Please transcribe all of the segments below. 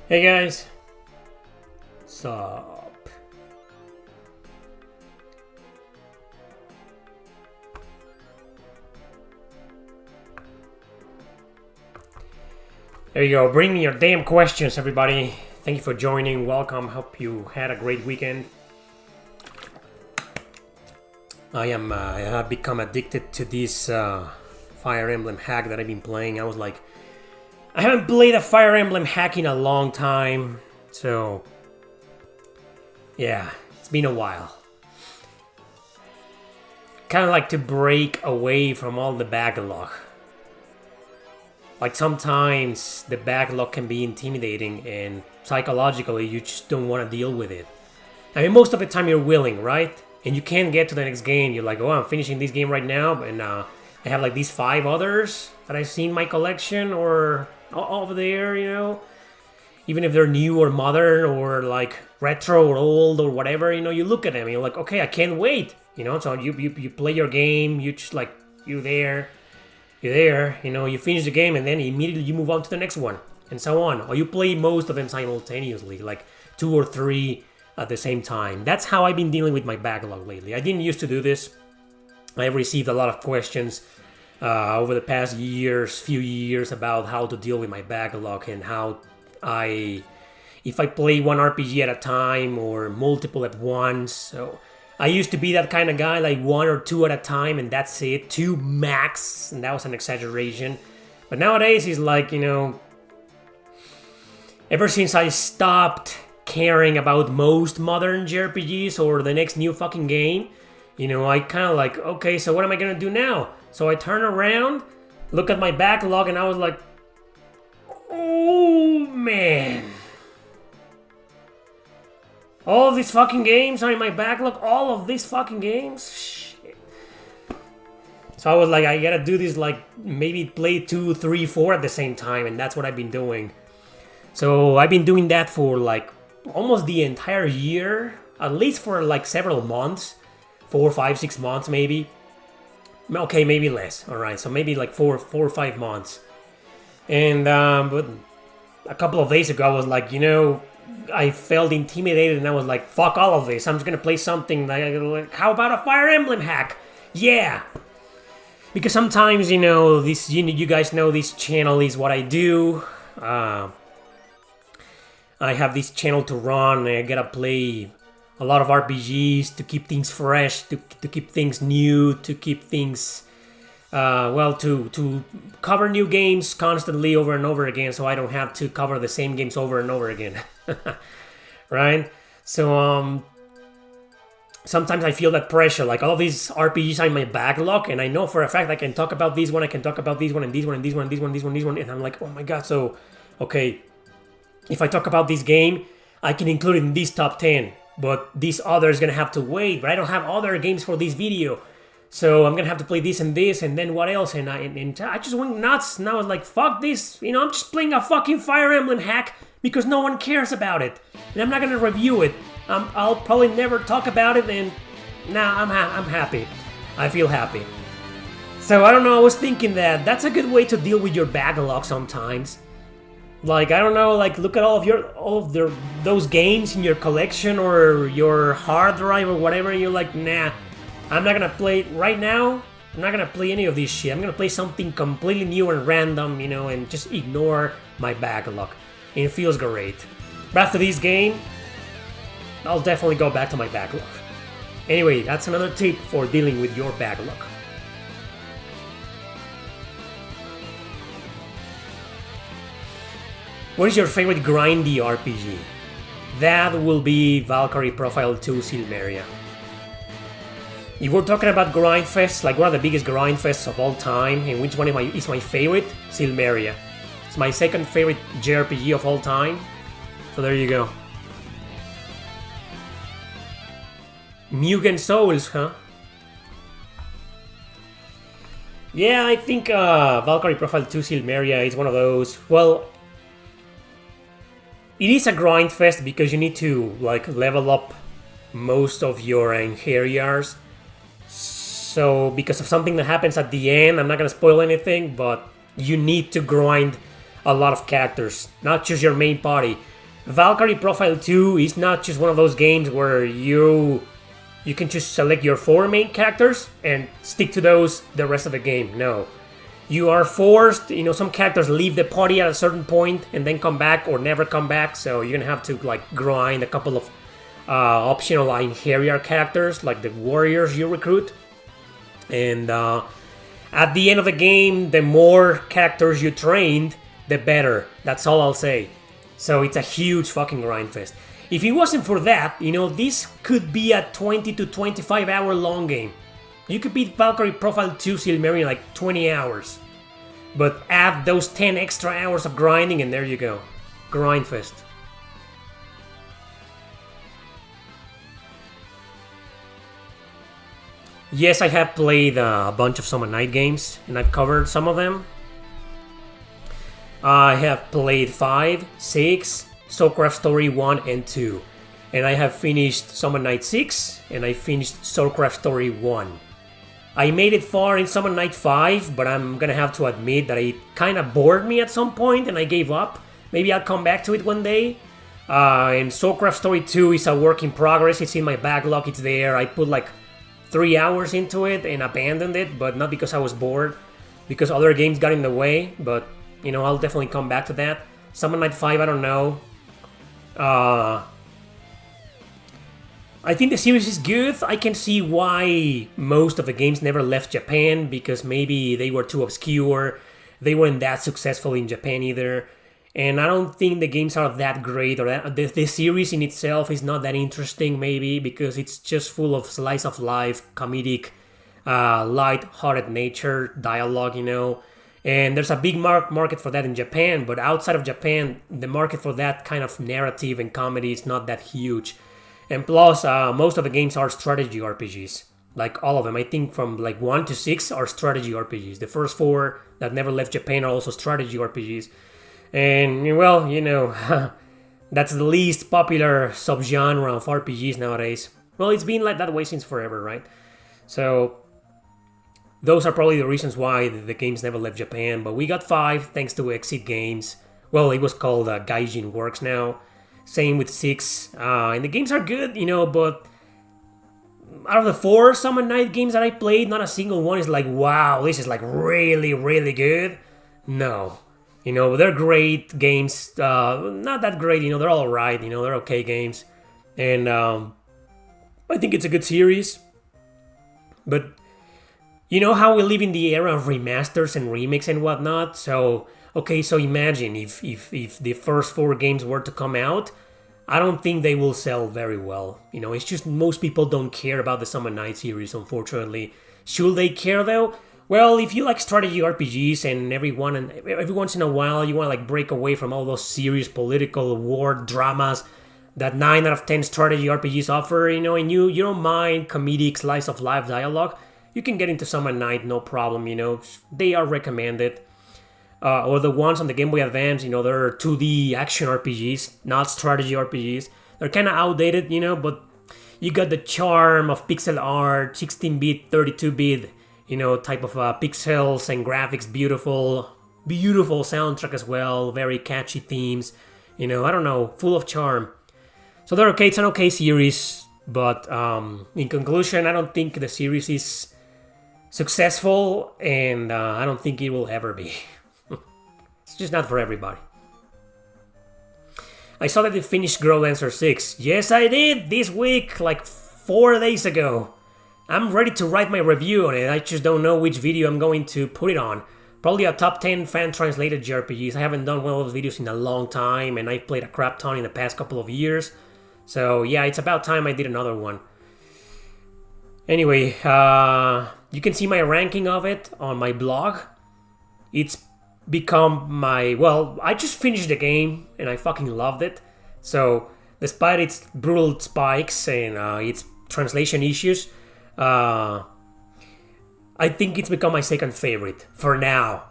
Hey guys, what's up? There you go, bring me your damn questions, everybody. Thank you for joining, welcome, hope you had a great weekend. I have become addicted to this Fire Emblem hack that I've been playing. I haven't played a Fire Emblem hack in a long time, so yeah, it's been a while. Kind of like to break away from all the backlog. Like sometimes the backlog can be intimidating and psychologically you just don't want to deal with it. I mean, most of the time you're willing, right? And you can't get to the next game. You're like, oh, I'm finishing this game right now, and I have like these 5 others that I've seen in my collection or over there, you know? Even if they're new or modern or like retro or old or whatever, you know, you look at them and you're like, okay, I can't wait, you know? So you play your game, you just like, you're there, you know, you finish the game and then immediately you move on to the next one and so on. Or you play most of them simultaneously, like 2 or 3 at the same time. That's how I've been dealing with my backlog lately. I didn't used to do this. I've received a lot of questions over the past few years about how to deal with my backlog and how if I play one RPG at a time or multiple at once. So I used to be that kind of guy, like 1 or 2 at a time and that's it, 2 max, and that was an exaggeration. But nowadays it's like, you know, ever since I stopped caring about most modern JRPGs or the next new fucking game, you know, I kind of like, okay, so what am I gonna do now? So I turn around, look at my backlog, and I was like, oh man. All of these fucking games are in my backlog, all of these fucking games? Shit. So I was like, I gotta do this, like, maybe play 2, 3, 4 at the same time, and that's what I've been doing. So I've been doing that for like almost the entire year, at least for like several months, 4, 5, 6 months maybe. Okay, maybe less. All right, so maybe like 4 or 5 months. And but a couple of days ago, I was like, you know, I felt intimidated, and I was like, fuck all of this. I'm just gonna play something like how about a Fire Emblem hack? Yeah. Because sometimes, you know, this you guys know this channel is what I do. I have this channel to run, and I gotta play a lot of RPGs to keep things fresh, to keep things new, to keep things, to cover new games constantly over and over again, so I don't have to cover the same games over and over again, right? So sometimes I feel that pressure, like all of these RPGs are in my backlog, and I know for a fact I can talk about this one, I can talk about this one, and this one, and this one, and this one, this one, this one, and I'm like, oh my god, so, okay, if I talk about this game, I can include it in this top 10, but this other is gonna have to wait, but I don't have other games for this video, so I'm gonna have to play this, and then what else, and I just went nuts, and I was like, fuck this, you know, I'm just playing a fucking Fire Emblem hack because no one cares about it, and I'm not gonna review it, I'll probably never talk about it, and now I'm happy, I feel happy. So I don't know, I was thinking that that's a good way to deal with your backlog sometimes. Like, I don't know, like, look at all of those games in your collection or your hard drive or whatever, and you're like, nah, I'm not gonna play it right now. I'm not gonna play any of this shit. I'm gonna play something completely new and random, you know, and just ignore my backlog. And it feels great. But after this game, I'll definitely go back to my backlog. Anyway, that's another tip for dealing with your backlog. What is your favorite grindy RPG? That will be Valkyrie Profile 2 Silmeria. If we're talking about grind fests, like one of the biggest grind fests of all time, and which one is my favorite? Silmeria. It's my second favorite JRPG of all time. So there you go. Mugen Souls, huh? Yeah, I think Valkyrie Profile 2 Silmeria is one of those. Well, it is a grind fest because you need to like level up most of your Anheriars. So because of something that happens at the end, I'm not gonna spoil anything, but you need to grind a lot of characters, not just your main party. Valkyrie Profile 2 is not just one of those games where you can just select your 4 main characters and stick to those the rest of the game. No. You are forced, some characters leave the party at a certain point and then come back or never come back, so you're gonna have to grind a couple of optional inferior characters like the warriors you recruit. And at the end of the game, the more characters you trained, the better. That's all I'll say. So it's a huge fucking grind fest. If it wasn't for that, this could be a 20 to 25 hour long game. You could beat Valkyrie Profile 2 Silmeri in like 20 hours. But add those 10 extra hours of grinding and there you go. Grind fest. Yes, I have played a bunch of Summon Night games and I've covered some of them. I have played 5, 6, Soulcraft Story 1 and 2. And I have finished Summon Night 6 and I finished Soulcraft Story 1. I made it far in Summon Night 5, but I'm gonna have to admit that it kinda bored me at some point and I gave up. Maybe I'll come back to it one day. And Soulcraft Story 2 is a work in progress. It's in my backlog, it's there. I put like 3 hours into it and abandoned it, but not because I was bored, because other games got in the way, but I'll definitely come back to that. Summon Night 5, I don't know. I think the series is good. I can see why most of the games never left Japan, because maybe they were too obscure. They weren't that successful in Japan either. And I don't think the games are that great, or the series in itself is not that interesting maybe, because it's just full of slice of life, comedic, light-hearted nature, dialogue, And there's a big market for that in Japan, but outside of Japan, the market for that kind of narrative and comedy is not that huge. And plus, most of the games are strategy RPGs. Like all of them. I think from like 1 to 6 are strategy RPGs. The first 4 that never left Japan are also strategy RPGs. And, well, that's the least popular subgenre of RPGs nowadays. Well, it's been like that way since forever, right? So, those are probably the reasons why the games never left Japan. But we got 5 thanks to Exit Games. Well, it was called Gaijin Works now. Same with 6. And the games are good, but out of the 4 Summon Night games that I played, not a single one is like, wow, this is like really, really good. No. They're great games. Not that great, they're all right, they're okay games. And I think it's a good series. But how we live in the era of remasters and remakes and whatnot. So imagine if the first 4 games were to come out, I don't think they will sell very well. It's just most people don't care about the Summon Night series, unfortunately. Should they care though? Well, if you like strategy RPGs and every once in a while you want to break away from all those serious political war dramas that 9 out of 10 strategy RPGs offer, and you don't mind comedic slice of life dialogue, you can get into Summon Night, no problem, They are recommended. Or the ones on the Game Boy Advance, they're 2D action RPGs, not strategy RPGs. They're kind of outdated, but you got the charm of pixel art, 16-bit, 32-bit, type of pixels and graphics, beautiful soundtrack as well, very catchy themes, I don't know, full of charm. So they're okay, it's an okay series, but in conclusion, I don't think the series is successful, and I don't think it will ever be. It's just not for everybody. I saw that you finished Growlancer 6. Yes, I did! This week, like 4 days ago. I'm ready to write my review on it. I just don't know which video I'm going to put it on. Probably a top 10 fan-translated JRPGs. I haven't done one of those videos in a long time, and I've played a crap ton in the past couple of years. So yeah, it's about time I did another one. Anyway, you can see my ranking of it on my blog. It's become I just finished the game and I fucking loved it. So despite its brutal spikes and its translation issues, I think it's become my second favorite for now.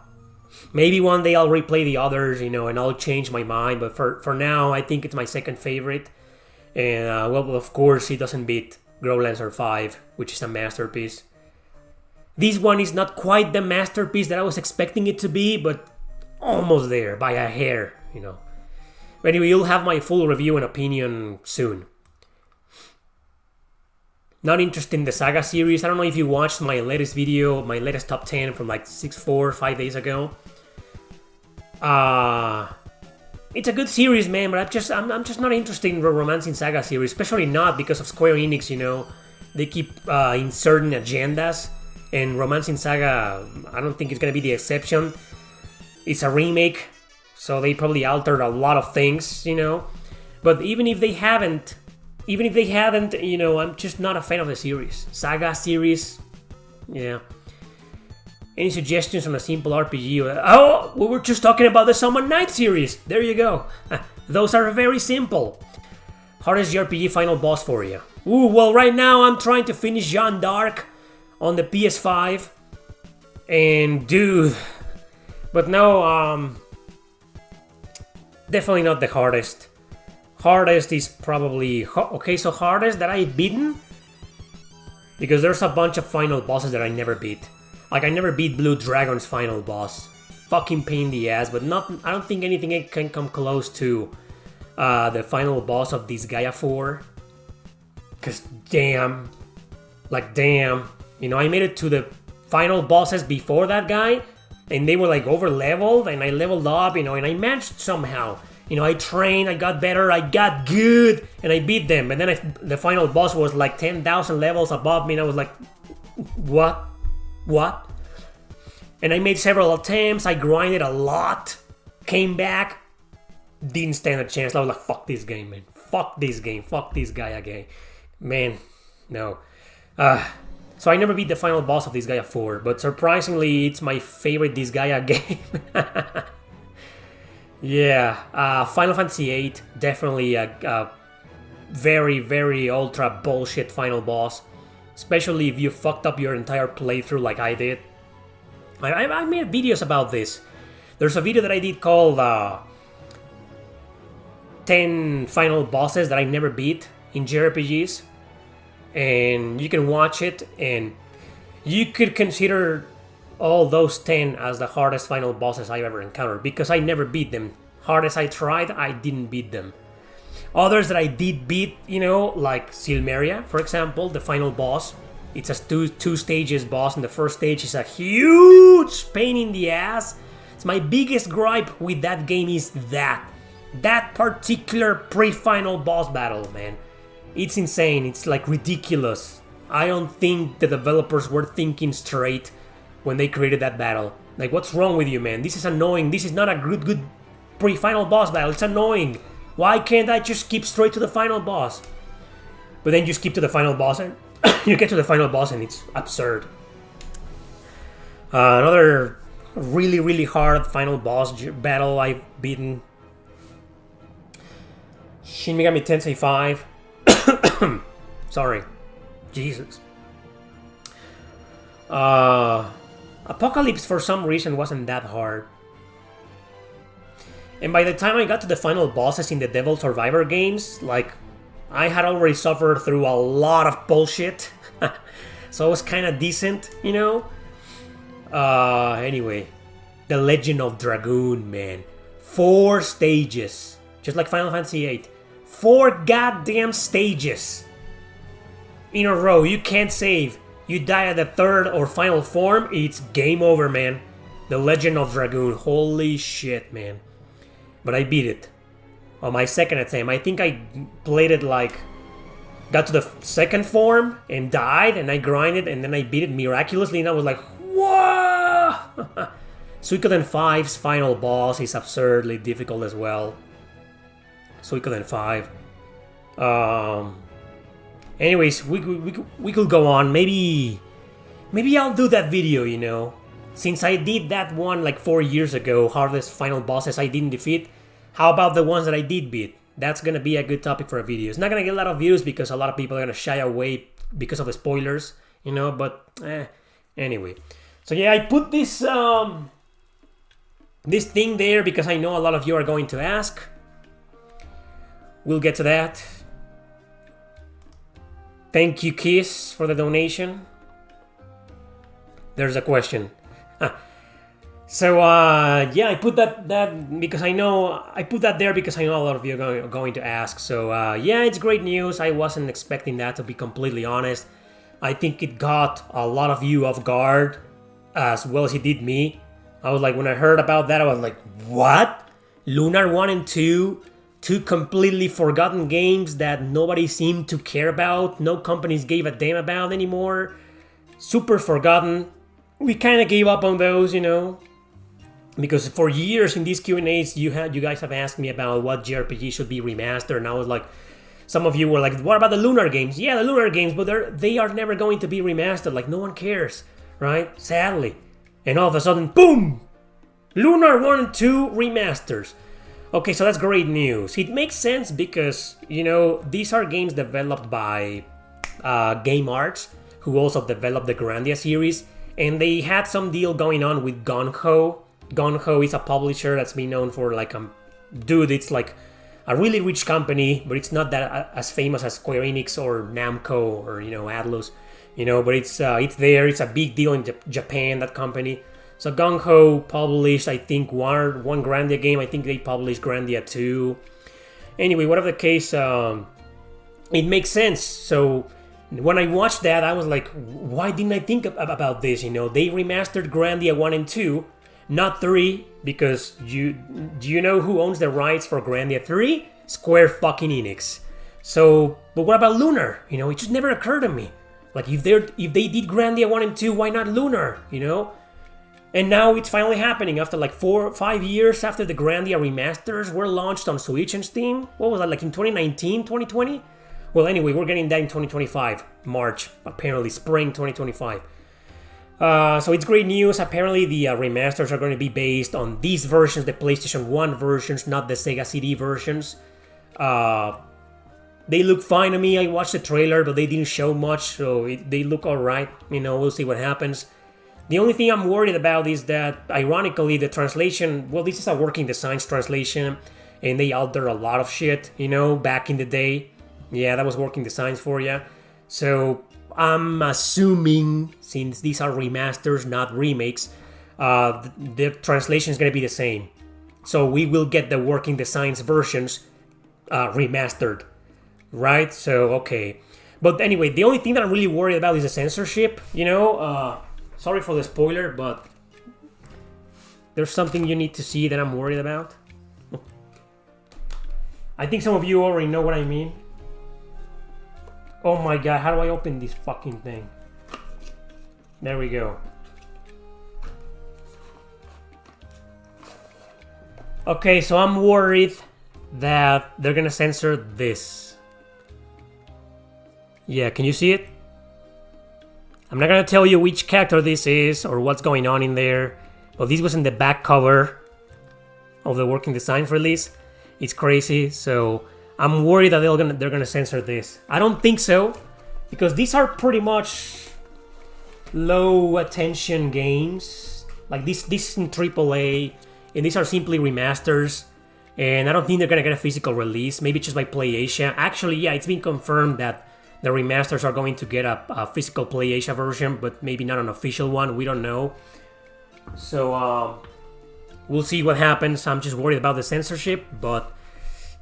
Maybe one day I'll replay the others, and I'll change my mind, but for now I think it's my second favorite. And of course it doesn't beat Growlancer 5, which is a masterpiece. This one is not quite the masterpiece that I was expecting it to be, but almost there by a hair, But anyway, you'll have my full review and opinion soon. Not interested in the Saga series. I don't know if you watched my latest video, my latest top 10 from like 5 days ago. It's a good series, man, but I'm just not interested in the Romancing Saga series, especially not because of Square Enix, you know. They keep inserting agendas, and Romancing Saga, I don't think it's gonna be the exception. It's a remake, so they probably altered a lot of things, you know. But even if they haven't, you know, I'm just not a fan of the series. Saga series, yeah. Any suggestions on a simple RPG? Oh, we were just talking about the Summon Night series. There you go. Those are very simple. Hardest JRPG final boss for you? Ooh, well, right now I'm trying to finish Jeanne d'Arc on the PS5. And dude, but no, definitely not the hardest. Hardest is probably... Okay, so hardest that I've beaten? Because there's a bunch of final bosses that I never beat. Like, I never beat Blue Dragon's final boss. Fucking pain in the ass, but not... I don't think anything can come close to the final boss of this Gaia 4. Because, damn. Like, damn. You know, I made it to the final bosses before that guy, and they were, like, over-leveled, and I leveled up, you know, and I managed somehow. You know, I trained, I got better, I got good, and I beat them. And then the final boss was like 10,000 levels above me, and I was like, what? What? And I made several attempts, I grinded a lot, came back, didn't stand a chance. I was like, fuck this game, man. Fuck this game, fuck this guy again. Man, no. So I never beat the final boss of this Gaia 4, but surprisingly, it's my favorite this Gaia game. Yeah, Final Fantasy VIII, definitely a very, very ultra bullshit final boss. Especially if you fucked up your entire playthrough like I did. I made videos about this. There's a video that I did called 10 final bosses that I never beat in JRPGs. And you can watch it, and you could consider all those 10 as the hardest final bosses I've ever encountered, because I never beat them. Hard as I tried, I didn't beat them. Others that I did beat, you know, like Silmeria, for example, the final boss. It's a two stages boss, and the first stage is a huge pain in the ass. It's my biggest gripe with that game is that particular pre-final boss battle, man. It's insane, it's like ridiculous. I don't think the developers were thinking straight when they created that battle. Like, what's wrong with you, man? This is annoying. This is not a good pre-final boss battle. It's annoying. Why can't I just skip straight to the final boss? But then you skip to the final boss and you get to the final boss and it's absurd. Another really, really hard final boss battle I've beaten. Shin Megami Tensei 5. Sorry. Jesus. Apocalypse for some reason wasn't that hard. And by the time I got to the final bosses in the Devil Survivor games, like, I had already suffered through a lot of bullshit. So it was kind of decent, you know? Anyway. The Legend of Dragoon, man. 4 stages. Just like Final Fantasy VIII. 4 goddamn stages. In a row. You can't save. You die at the 3rd or final form, it's game over, man. The Legend of Dragoon. Holy shit, man. But I beat it. On my second attempt. I think I played it like... Got to the 2nd form and died, and I grinded, and then I beat it miraculously, and I was like, whoa! Suikoden 5's final boss is absurdly difficult as well. Suikoden 5. Anyways, we could go on. Maybe I'll do that video, you know. Since I did that one like 4 years ago, hardest final bosses I didn't defeat, how about the ones that I did beat? That's gonna be a good topic for a video. It's not gonna get a lot of views because a lot of people are gonna shy away because of the spoilers, you know, but anyway. So yeah, I put this this thing there because I know a lot of you are going to ask. We'll get to that. Thank you, Kiss, for the donation. There's a question. So yeah, I put that because I put that there because I know a lot of you are going to ask. So yeah, it's great news. I wasn't expecting that, to be completely honest. I think it got a lot of you off guard as well as it did me. I was like, when I heard about that, I was like, what? Lunar 1 and 2? Two completely forgotten games that nobody seemed to care about, no companies gave a damn about anymore. Super forgotten. We kind of gave up on those, because for years in these Q&As you guys have asked me about what JRPG should be remastered, and I was like, some of you were like, what about the Lunar games? Yeah, the Lunar games, but they are never going to be remastered. Like, no one cares, right? Sadly. And all of a sudden, boom! Lunar 1 and 2 remasters. Okay, so that's great news. It makes sense because, these are games developed by Game Arts, who also developed the Grandia series, and they had some deal going on with Gung-Ho. Gung-Ho is a publisher that's been known for it's like a really rich company, but it's not that as famous as Square Enix or Namco or Atlus, but it's there. It's a big deal in Japan, that company. So Gung-Ho published, I think, one Grandia game. I think they published Grandia 2. Anyway, whatever the case, it makes sense. So when I watched that, I was like, why didn't I think about this? They remastered Grandia 1 and 2, not 3, because do you know who owns the rights for Grandia 3? Square fucking Enix. So, but what about Lunar? It just never occurred to me. Like, if they did Grandia 1 and 2, why not Lunar? And now it's finally happening after 4 or 5 years after the Grandia remasters were launched on Switch and Steam. What was that, in 2019, 2020? Well, anyway, we're getting that in 2025, March, apparently, spring 2025. So it's great news. Apparently the remasters are going to be based on these versions, the PlayStation 1 versions, not the Sega CD versions. They look fine to me. I watched the trailer, but they didn't show much, so they look alright. We'll see what happens. The only thing I'm worried about is that, ironically, the translation, well, this is a Working Designs translation, and they alter a lot of shit, back in the day. Yeah, that was Working Designs for you. So I'm assuming, since these are remasters, not remakes, the translation is going to be the same. So we will get the Working Designs versions remastered, right? So, okay. But anyway, the only thing that I'm really worried about is the censorship, Sorry for the spoiler, but there's something you need to see that I'm worried about. I think some of you already know what I mean. Oh my god, how do I open this fucking thing? There we go. Okay, so I'm worried that they're gonna censor this. Yeah, can you see it? I'm not gonna tell you which character this is or what's going on in there, but this was in the back cover of the Working Designs release. It's crazy, so I'm worried that they're gonna censor this. I don't think so, because these are pretty much low attention games. Like this is in AAA, and these are simply remasters. And I don't think they're gonna get a physical release. Maybe just by PlayAsia. Actually, yeah, it's been confirmed that the remasters are going to get a physical PlayAsia version, but maybe not an official one. We don't know. So we'll see what happens. I'm just worried about the censorship, but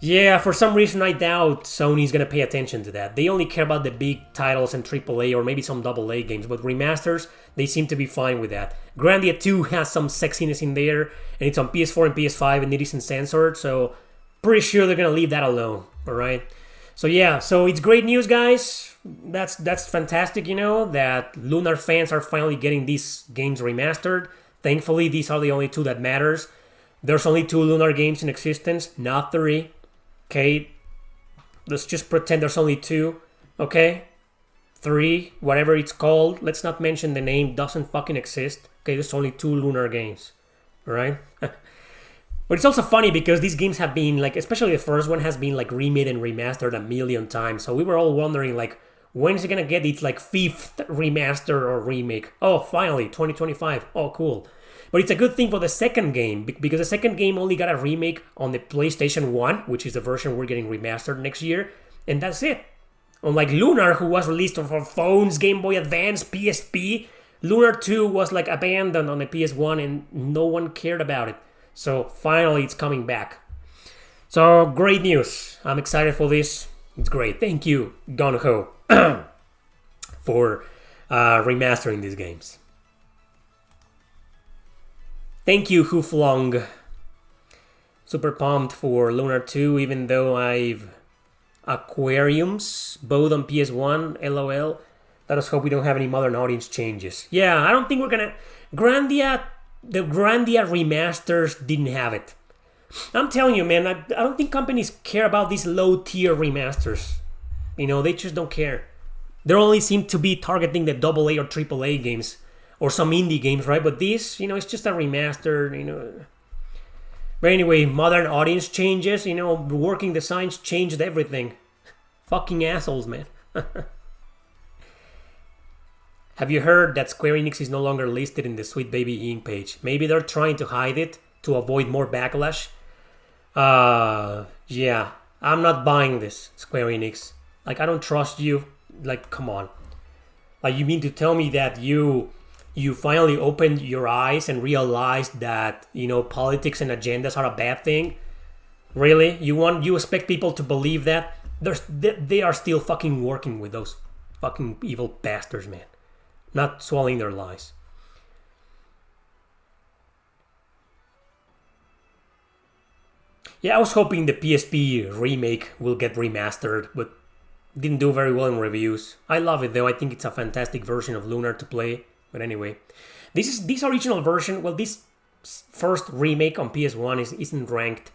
yeah, for some reason I doubt Sony's gonna pay attention to that. They only care about the big titles and AAA or maybe some AA games, but remasters, they seem to be fine with that. Grandia 2 has some sexiness in there, and it's on PS4 and PS5, and it isn't censored, so pretty sure they're gonna leave that alone, alright? So yeah, so it's great news, guys. That's fantastic, that Lunar fans are finally getting these games remastered. Thankfully, these are the only two that matters. There's only 2 Lunar games in existence, not 3. Okay, let's just pretend there's only 2. Okay, 3, whatever it's called. Let's not mention the name. Doesn't fucking exist. Okay, there's only 2 Lunar games. All right. But it's also funny because these games have been, especially the first one has been, remade and remastered a million times. So we were all wondering, when is it gonna get its, 5th remaster or remake? Oh, finally, 2025. Oh, cool. But it's a good thing for the second game, because the second game only got a remake on the PlayStation 1, which is the version we're getting remastered next year, and that's it. Unlike Lunar, who was released for phones, Game Boy Advance, PSP, Lunar 2 was like abandoned on the PS1 and no one cared about it. So finally it's coming back. So great news. I'm excited for this. It's great. Thank you, Gunho, for remastering these games. Thank you, Hooflong. Super pumped for Lunar 2, even though I've aquariums, both on PS1, LOL. Let us hope we don't have any modern audience changes. Yeah, I don't think we're gonna... the Grandia remasters didn't have it. I'm telling you, man, I don't think companies care about these low-tier remasters. You know, they just don't care. They only seem to be targeting the AA or AAA games. Or some indie games, right? But this, you know, it's just a remaster, you know. But anyway, modern audience changes, you know, working designs changed everything. Fucking assholes, man. Have you heard that Square Enix is no longer listed in the Sweet Baby Inc. page? Maybe they're trying to hide it to avoid more backlash. Yeah, I'm not buying this, Square Enix. Like, I don't trust you. Like, come on. Like, you mean to tell me that you finally opened your eyes and realized that, you know, politics and agendas are a bad thing? Really? You expect people to believe that? They are still fucking working with those fucking evil bastards, man. Not swallowing their lies. Yeah, I was hoping the PSP remake will get remastered, but didn't do very well in reviews. I love it though. I think it's a fantastic version of Lunar to play. But anyway, this original version, well, this first remake on PS1 isn't ranked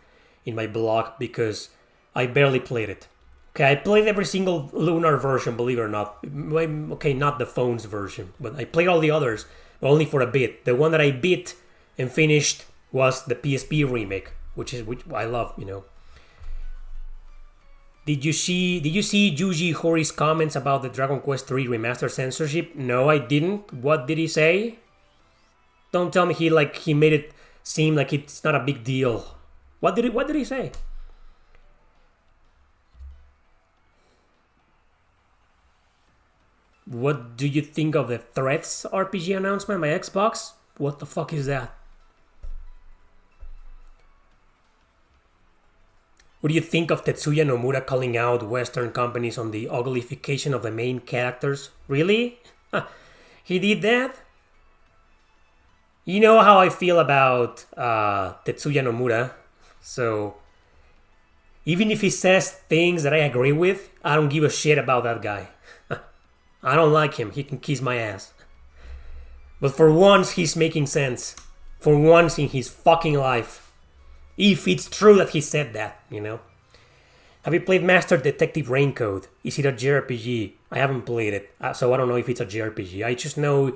in my blog because I barely played it. Okay, I played every single Lunar version, believe it or not. Okay, not the phone's version, but I played all the others, but only for a bit. The one that I beat and finished was the PSP remake, which I love, you know. Did you see Yuji Hori's comments about the Dragon Quest III remaster censorship? No, I didn't. What did he say? Don't tell me he made it seem like it's not a big deal. What did he say? What do you think of the Threats RPG announcement by Xbox? What the fuck is that? What do you think of Tetsuya Nomura calling out Western companies on the uglification of the main characters? Really? He did that? You know how I feel about Tetsuya Nomura. So, even if he says things that I agree with, I don't give a shit about that guy. I don't like him. He can kiss my ass. But for once, he's making sense. For once in his fucking life. If it's true that he said that, you know. Have you played Master Detective Raincoat? Is it a JRPG? I haven't played it, so I don't know if it's a JRPG. I just know...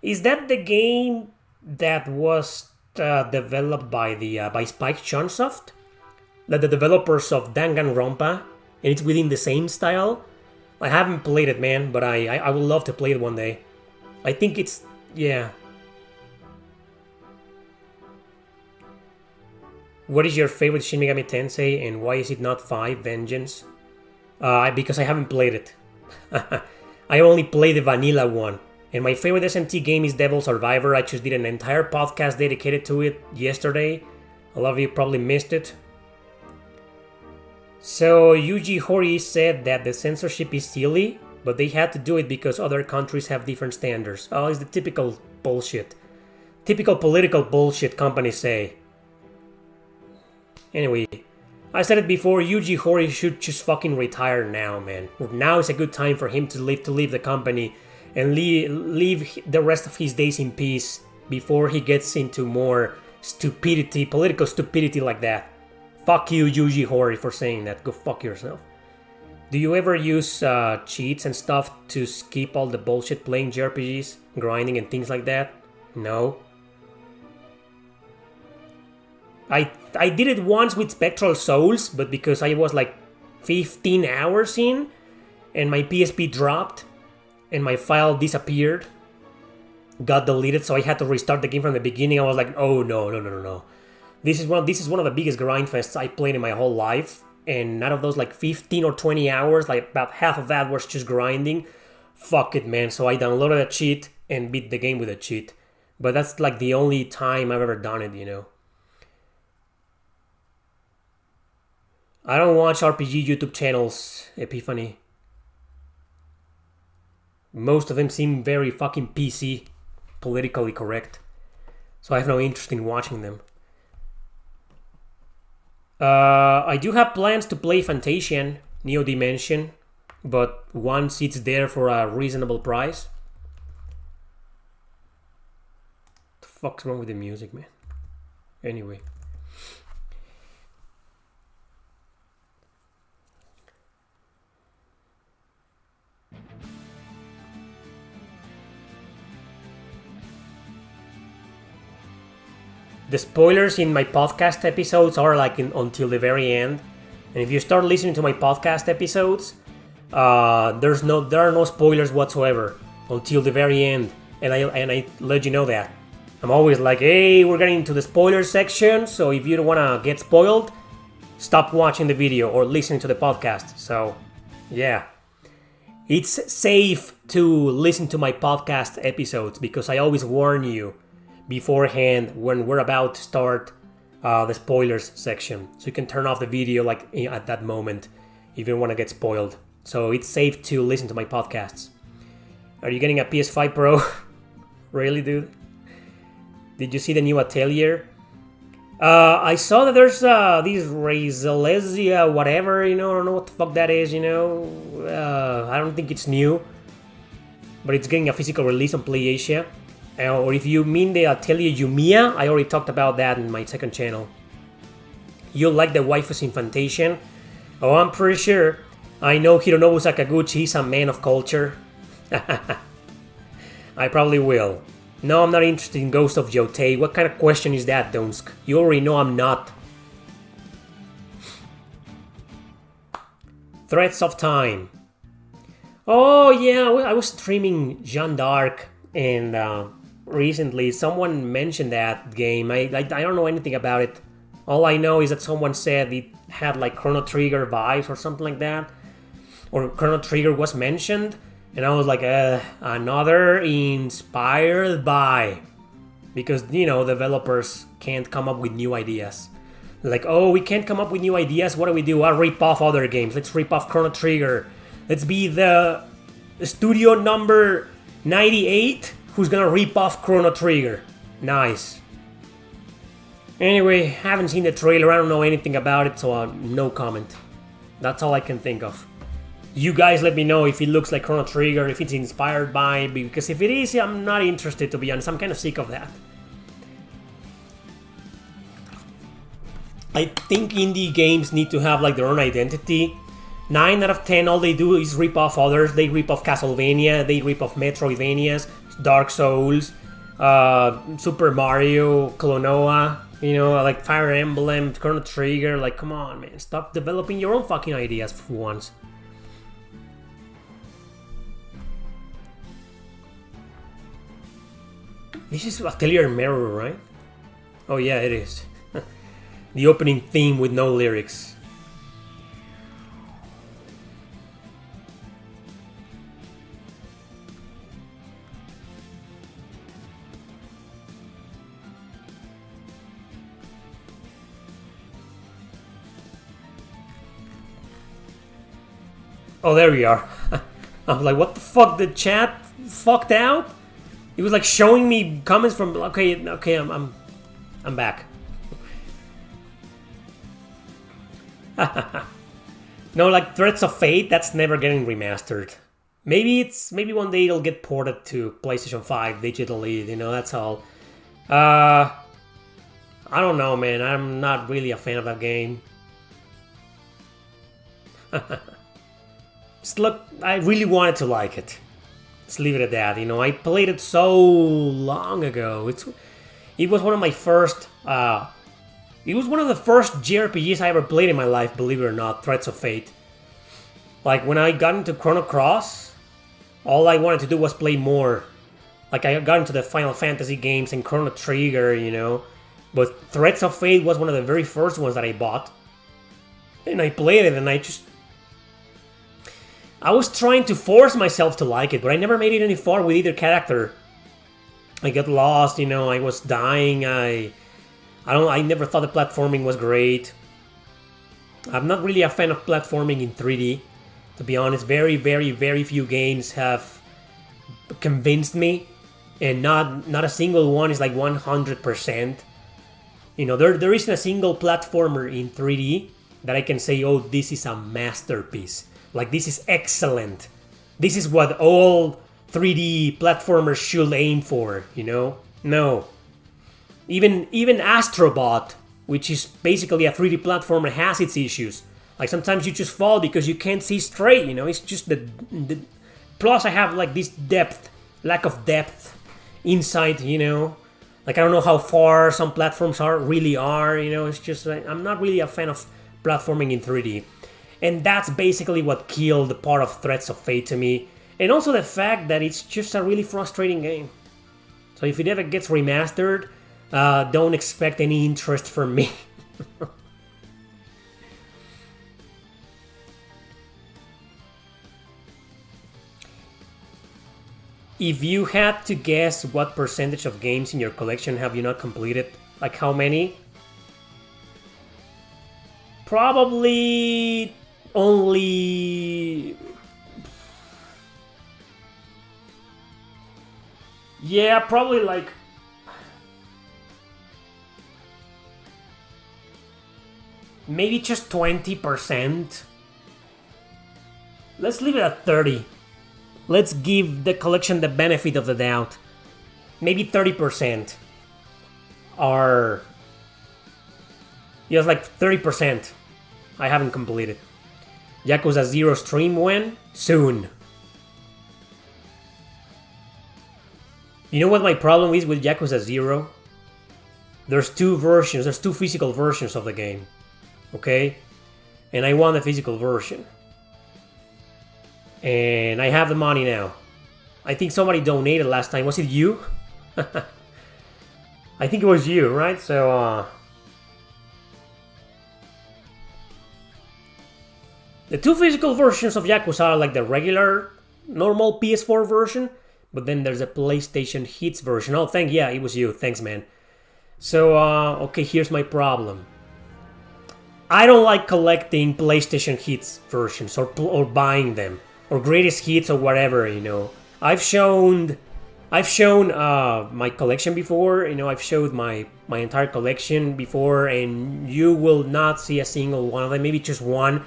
Is that the game that was developed by by Spike Chunsoft? Like the developers of Danganronpa? And it's within the same style? I haven't played it, man, but I would love to play it one day. I think it's... yeah... What is your favorite Shin Megami Tensei and why is it not 5 Vengeance? Because I haven't played it. I only played the vanilla one. And my favorite SMT game is Devil Survivor. I just did an entire podcast dedicated to it yesterday. A lot of you probably missed it. So Yuji Horii said that the censorship is silly, but they had to do it because other countries have different standards. Oh, it's the typical bullshit. Typical political bullshit companies say. Anyway, I said it before, Yuji Horii should just fucking retire now, man. Now is a good time for him to leave the company and leave the rest of his days in peace before he gets into more stupidity, political stupidity like that. Fuck you, Yuji Horii, for saying that. Go fuck yourself. Do you ever use cheats and stuff to skip all the bullshit playing JRPGs, grinding and things like that? No. I did it once with Spectral Souls, but because I was like 15 hours in, and my PSP dropped, and my file disappeared, got deleted, so I had to restart the game from the beginning. I was like, oh no. This is one of the biggest grind fests I played in my whole life, and out of those like 15 or 20 hours, like about half of that was just grinding. Fuck it, man. So I downloaded a cheat, and beat the game with a cheat. But that's like the only time I've ever done it, you know. I don't watch RPG YouTube channels, Epiphany. Most of them seem very fucking PC, politically correct. So I have no interest in watching them. I do have plans to play Fantasian, Neo Dimension, but once it's there for a reasonable price. What the fuck's wrong with the music, man? Anyway. The spoilers in my podcast episodes are like until the very end. And if you start listening to my podcast episodes, there are no spoilers whatsoever until the very end. And I let you know that. I'm always like, hey, we're getting into the spoiler section, so if you don't want to get spoiled, stop watching the video or listening to the podcast. So, yeah. It's safe to listen to my podcast episodes because I always warn you beforehand when we're about to start the spoilers section. So you can turn off the video like at that moment if you don't want to get spoiled. So it's safe to listen to my podcasts. Are you getting a PS5 Pro? Really, dude? Did you see the new Atelier? I saw that there's these Razalesia whatever, you know, I don't know what the fuck that is, you know. I don't think it's new. But it's getting a physical release on PlayAsia. Or if you mean the Atelier Yumiya, I already talked about that in my second channel. You'll like the waifus in Fantasian? Oh, I'm pretty sure. I know Hironobu Sakaguchi, he's a man of culture. I probably will. No, I'm not interested in Ghost of Yotei. What kind of question is that, Donsk? You already know I'm not. Threads of Time. Oh yeah, I was streaming Jeanne d'Arc and recently someone mentioned that game. I don't know anything about it. All I know is that someone said it had like Chrono Trigger vibes or something like that. Or Chrono Trigger was mentioned. And I was like, another inspired by. Because, you know, developers can't come up with new ideas. Like, oh, we can't come up with new ideas. What do? I'll rip off other games. Let's rip off Chrono Trigger. Let's be the studio number 98 who's gonna rip off Chrono Trigger. Nice. Anyway, haven't seen the trailer. I don't know anything about it, so no comment. That's all I can think of. You guys let me know if it looks like Chrono Trigger, if it's inspired by, because if it is, I'm not interested, to be honest. I'm kind of sick of that. I think indie games need to have like their own identity. 9 out of 10, all they do is rip off others. They rip off Castlevania, they rip off Metroidvanias, Dark Souls, Super Mario, Klonoa, you know, like Fire Emblem, Chrono Trigger. Like, come on, man. Stop developing your own fucking ideas for once. This is Atelier Mirror, right? Oh yeah, it is. The opening theme with no lyrics. Oh, there we are. I was like, what the fuck? The chat fucked out? It was like showing me comments from. Okay, I'm back. No, like Threads of Fate, that's never getting remastered. Maybe one day it'll get ported to PlayStation 5 digitally. You know, that's all. I don't know, man. I'm not really a fan of that game. Look, I really wanted to like it. Let's leave it at that. You know, I played it so long ago. It was one of my first. It was one of the first JRPGs I ever played in my life. Believe it or not, Threads of Fate. Like when I got into Chrono Cross, all I wanted to do was play more. Like I got into the Final Fantasy games and Chrono Trigger, you know. But Threads of Fate was one of the very first ones that I bought, and I played it, and I was trying to force myself to like it, but I never made it any far with either character. I got lost, you know, I was dying, I never thought the platforming was great. I'm not really a fan of platforming in 3D, to be honest. Very, very, very few games have convinced me, and not a single one is like 100%. You know, there isn't a single platformer in 3D that I can say, oh, this is a masterpiece. Like, this is excellent. This is what all 3D platformers should aim for, you know? No. Even Astrobot, which is basically a 3D platformer, has its issues. Like, sometimes you just fall because you can't see straight, you know? It's just the plus I have like this lack of depth, insight, you know? Like, I don't know how far some platforms really are, you know? It's just like, I'm not really a fan of platforming in 3D. And that's basically what killed part of Threads of Fate to me. And also the fact that it's just a really frustrating game. So if it ever gets remastered, don't expect any interest from me. If you had to guess what percentage of games in your collection have you not completed, like how many? Probably only... Yeah, probably like... maybe just 20%. Let's leave it at 30. Let's give the collection the benefit of the doubt. Maybe 30% are... yes, like 30% I haven't completed. Yakuza 0 stream when? Soon. You know what my problem is with Yakuza 0? There's two physical versions of the game. Okay? And I want the physical version. And I have the money now. I think somebody donated last time. Was it you? I think it was you, right? So, the two physical versions of Yakuza are like the regular, normal PS4 version. But then there's a PlayStation Hits version. Oh, yeah, it was you. Thanks, man. So, okay, here's my problem. I don't like collecting PlayStation Hits versions or buying them. Or greatest hits or whatever, you know. I've shown my collection before, you know. I've showed my entire collection before, and you will not see a single one of them. Maybe just one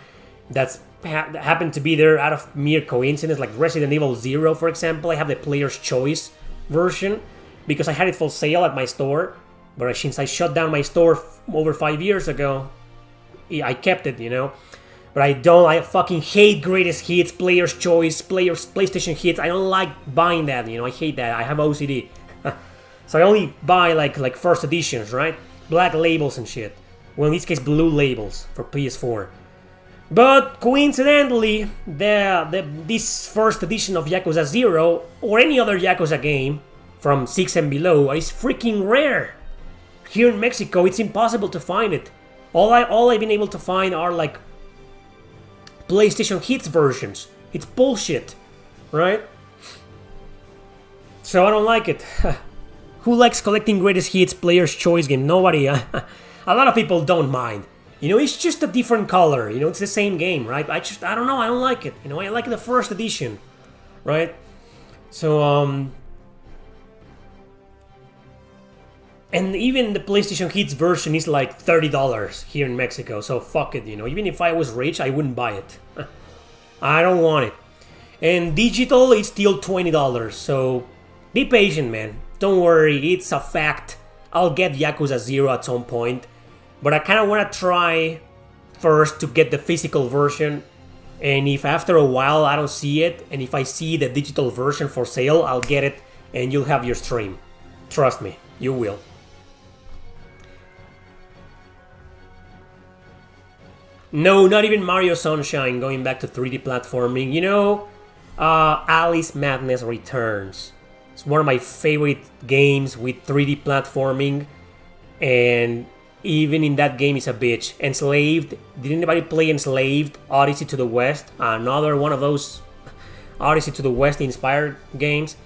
that's happened to be there out of mere coincidence, like Resident Evil 0, for example. I have the Player's Choice version because I had it for sale at my store, but since I shut down my store over 5 years ago, I kept it, you know. But I fucking hate Greatest Hits, Player's Choice, PlayStation Hits. I don't like buying that, you know, I hate that. I have OCD. So I only buy like first editions, right? Black labels and shit. Well, in this case, blue labels for PS4. But coincidentally, this first edition of Yakuza 0, or any other Yakuza game from 6 and below, is freaking rare. Here in Mexico, it's impossible to find it. All I've been able to find are like PlayStation Hits versions. It's bullshit, right? So I don't like it. Who likes collecting Greatest Hits, Player's Choice game? Nobody. A lot of people don't mind. You know, it's just a different color. You know, it's the same game, right? I don't know. I don't like it. You know, I like the first edition, right? So, and even the PlayStation Hits version is like $30 here in Mexico. So fuck it, you know. Even if I was rich, I wouldn't buy it. I don't want it. And digital is still $20. So be patient, man. Don't worry, it's a fact. I'll get Yakuza 0 at some point. But I kind of want to try first to get the physical version. And if after a while I don't see it, and if I see the digital version for sale, I'll get it and you'll have your stream. Trust me, you will. No, not even Mario Sunshine, going back to 3D platforming. You know, Alice Madness Returns. It's one of my favorite games with 3D platforming. And even in that game, it's a bitch. Enslaved. Did anybody play Enslaved? Odyssey to the West. Another one of those Odyssey to the West inspired games.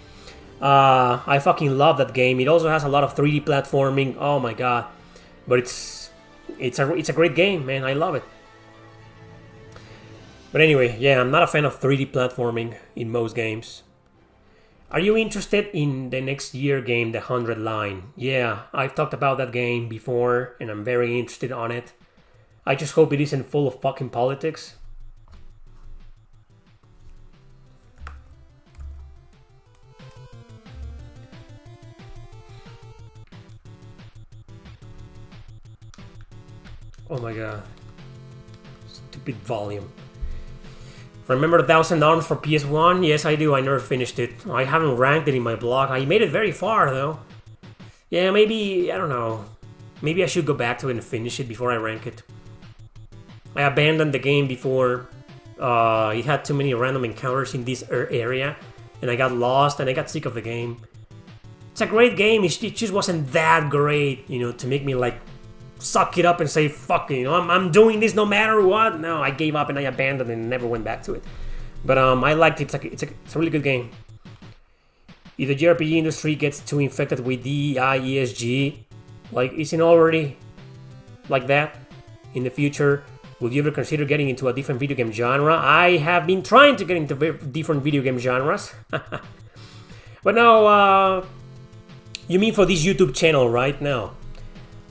I fucking love that game. It also has a lot of 3D platforming. Oh my god. But it's a great game, man. I love it. But anyway, yeah, I'm not a fan of 3D platforming in most games. Are you interested in the next year game, The 100 Line? Yeah, I've talked about that game before, and I'm very interested on it. I just hope it isn't full of fucking politics. Oh my god. Stupid volume. Remember 1000 Arms for PS1? Yes, I do. I never finished it. I haven't ranked it in my blog. I made it very far, though. Yeah, maybe... I don't know. Maybe I should go back to it and finish it before I rank it. I abandoned the game before. It had too many random encounters in this area. And I got lost and I got sick of the game. It's a great game. It just wasn't that great, you know, to make me, like, suck it up and say, fuck it, you know, I'm doing this no matter what. No, I gave up and I abandoned it and never went back to it. But I liked it. It's a really good game. If the JRPG industry gets too infected with DIESG, like, isn't already like that in the future, would you ever consider getting into a different video game genre? I have been trying to get into different video game genres. But no, you mean for this YouTube channel right now?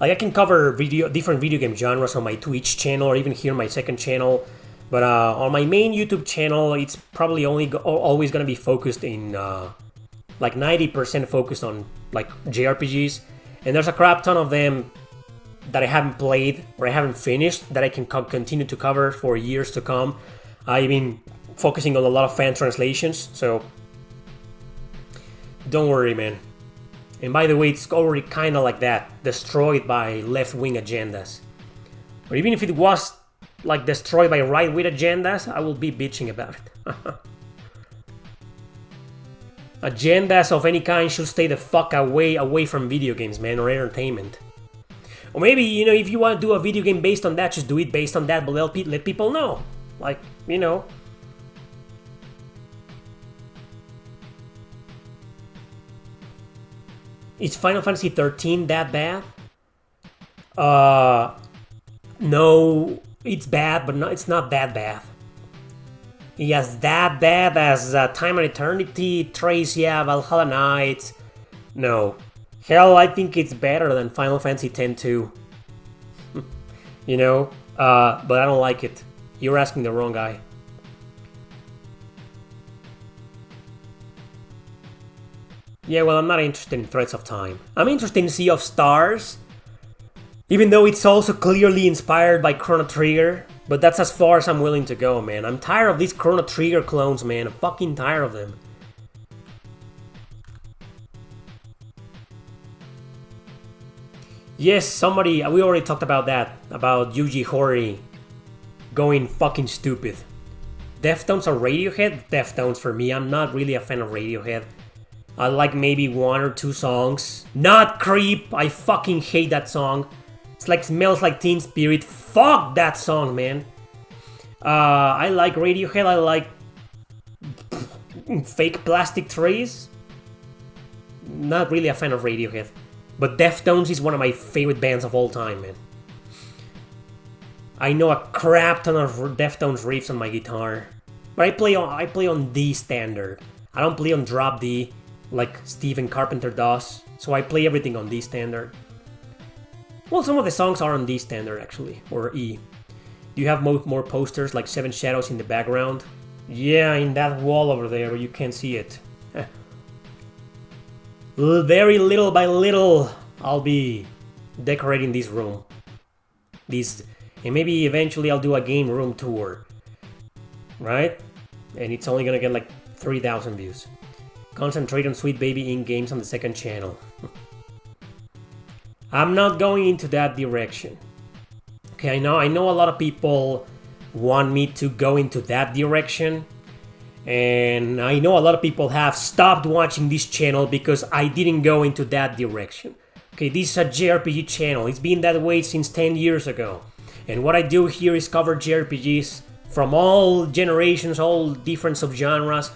Like, I can cover different video game genres on my Twitch channel or even here on my second channel. But on my main YouTube channel, it's probably always going to be focused in, like 90% focused on, like, JRPGs. And there's a crap ton of them that I haven't played or I haven't finished that I can continue to cover for years to come. I've been focusing on a lot of fan translations, so don't worry, man. And by the way, it's already kind of like that, destroyed by left-wing agendas. Or even if it was like destroyed by right-wing agendas, I will be bitching about it. Agendas of any kind should stay the fuck away from video games, man, or entertainment. Or maybe, you know, if you want to do a video game based on that, just do it based on that, but let people know. Like, you know. Is Final Fantasy 13 that bad? No, it's bad, but it's not that bad. Yes, that bad as Time and Eternity, Tracia, Valhalla Knights. No. Hell, I think it's better than Final Fantasy X too. You know? But I don't like it. You're asking the wrong guy. Yeah, well, I'm not interested in Threads of Time. I'm interested in Sea of Stars. Even though it's also clearly inspired by Chrono Trigger. But that's as far as I'm willing to go, man. I'm tired of these Chrono Trigger clones, man. I'm fucking tired of them. Yes, we already talked about that. About Yuji Horii going fucking stupid. Deftones or Radiohead? Deftones for me. I'm not really a fan of Radiohead. I like maybe one or two songs. Not Creep. I fucking hate that song. It's like Smells Like Teen Spirit. Fuck that song, man. I like Radiohead. I like Fake Plastic Trees. Not really a fan of Radiohead. But Deftones is one of my favorite bands of all time, man. I know a crap ton of Deftones riffs on my guitar. But I play on D standard. I don't play on drop D like Stephen Carpenter does. So I play everything on D standard. Well, some of the songs are on D standard actually, or E. Do you have more posters like Seven Shadows in the background? Yeah, in that wall over there where you can't see it. Very little by little, I'll be decorating this room. And maybe eventually I'll do a game room tour. Right? And it's only gonna get like 3,000 views. Concentrate on Sweet Baby in games on the second channel. I'm not going into that direction. Okay, I know a lot of people want me to go into that direction. And I know a lot of people have stopped watching this channel because I didn't go into that direction. Okay, this is a JRPG channel. It's been that way since 10 years ago. And what I do here is cover JRPGs from all generations, all different subgenres.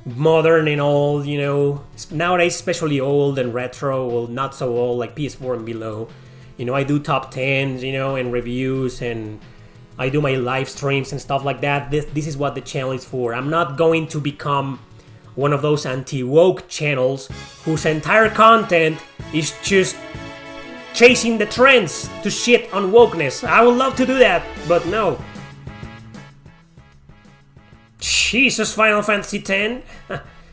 modern and old, you know, nowadays especially old and retro, well, not so old, like PS4 and below. You know, I do top 10s, you know, and reviews, and I do my live streams and stuff like that. This is what the channel is for. I'm not going to become one of those anti-woke channels whose entire content is just chasing the trends to shit on wokeness. I would love to do that, but no. Jesus, Final Fantasy X.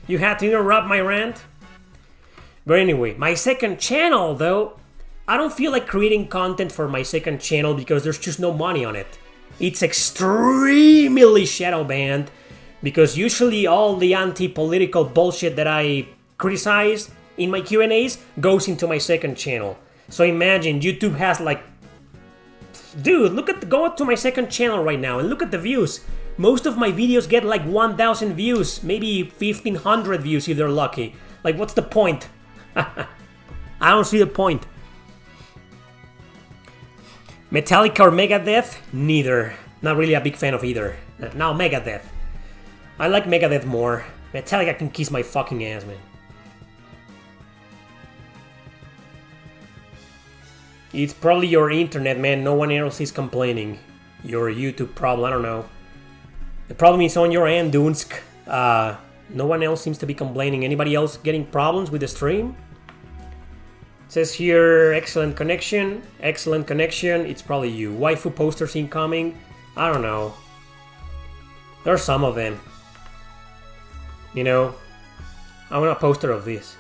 You had to interrupt my rant. But anyway, my second channel, though, I don't feel like creating content for my second channel because there's just no money on it. It's extremely shadow banned because usually all the anti-political bullshit that I criticize in my Q&As goes into my second channel. So imagine YouTube has like, dude, go up to my second channel right now and look at the views. Most of my videos get like 1,000 views, maybe 1,500 views if they're lucky. Like, what's the point? I don't see the point. Metallica or Megadeth? Neither. Not really a big fan of either. Now Megadeth. I like Megadeth more. Metallica can kiss my fucking ass, man. It's probably your internet, man. No one else is complaining. Your YouTube problem, I don't know. The problem is on your end, Dunsk. No one else seems to be complaining. Anybody else getting problems with the stream? It says here, excellent connection. Excellent connection. It's probably you. Waifu posters incoming. I don't know. There are some of them. You know, I want a poster of this.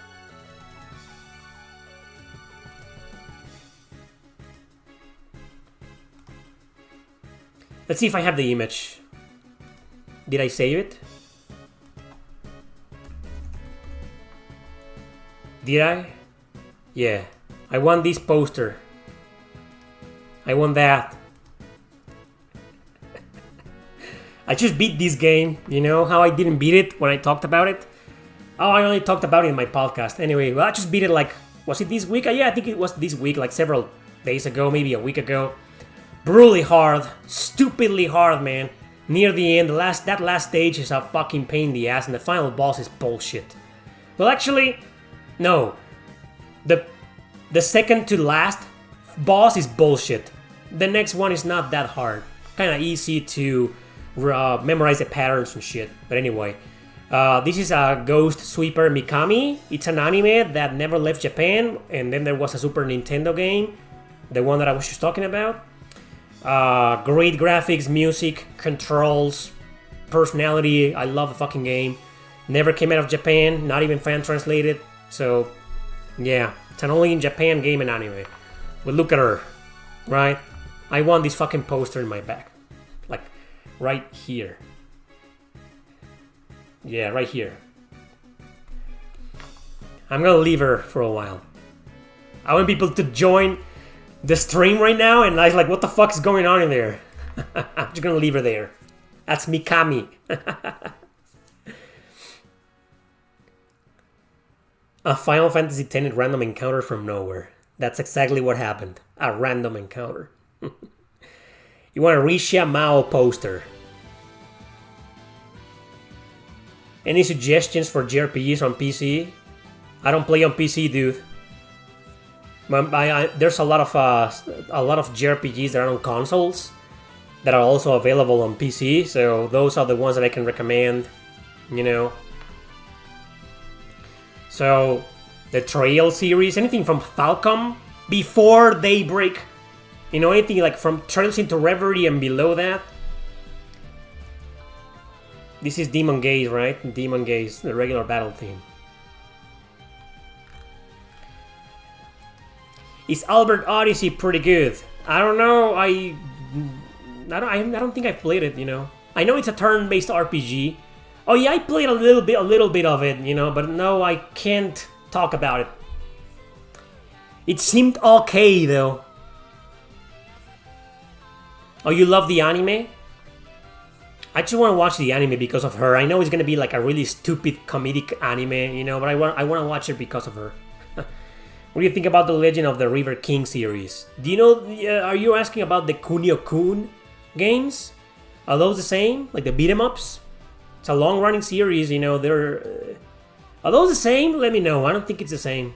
Let's see if I have the image. Did I save it? Did I? Yeah. I want this poster. I want that. I just beat this game. You know how I didn't beat it when I talked about it? Oh, I only talked about it in my podcast. Anyway, well, I just beat it like... Was it this week? Yeah, I think it was this week, like several days ago, maybe a week ago. Brutally hard. Stupidly hard, man. Near the end, that last stage is a fucking pain in the ass, and the final boss is bullshit. Well, actually, no. The second to last boss is bullshit. The next one is not that hard. Kind of easy to memorize the patterns and shit. But anyway, this is a Ghost Sweeper Mikami. It's an anime that never left Japan, and then there was a Super Nintendo game, the one that I was just talking about. Great graphics, music, controls, personality. I love the fucking game. Never came out of Japan, not even fan translated. So, yeah, it's an only in Japan game and anime. But look at her, right? I want this fucking poster in my back. Like, right here. Yeah, right here. I'm gonna leave her for a while. I want people to join the stream right now, and I was like, what the fuck is going on in there? I'm just gonna leave her there. That's Mikami. A Final Fantasy X random encounter from nowhere. That's exactly what happened. A random encounter. You want a Risha Mao poster. Any suggestions for JRPGs on PC? I don't play on PC, dude. There's a lot of JRPGs that are on consoles that are also available on PC, so those are the ones that I can recommend, you know. So, the Trail series, anything from Falcom before Daybreak, you know, anything like from Trails into Reverie and below that. This is Demon Gaze, right? Demon Gaze, the regular battle theme. Is Albert Odyssey pretty good? I don't know. I don't think I've played it. You know, I know it's a turn-based RPG. Oh yeah, I played a little bit of it. You know, but no, I can't talk about it. It seemed okay though. Oh, you love the anime? I just want to watch the anime because of her. I know it's gonna be like a really stupid comedic anime, you know, but I want to watch it because of her. What do you think about the Legend of the River King series? Do you know, are you asking about the Kunio-kun games? Are those the same? Like the beat 'em ups? It's a long-running series, you know. They're are those the same? Let me know. I don't think it's the same.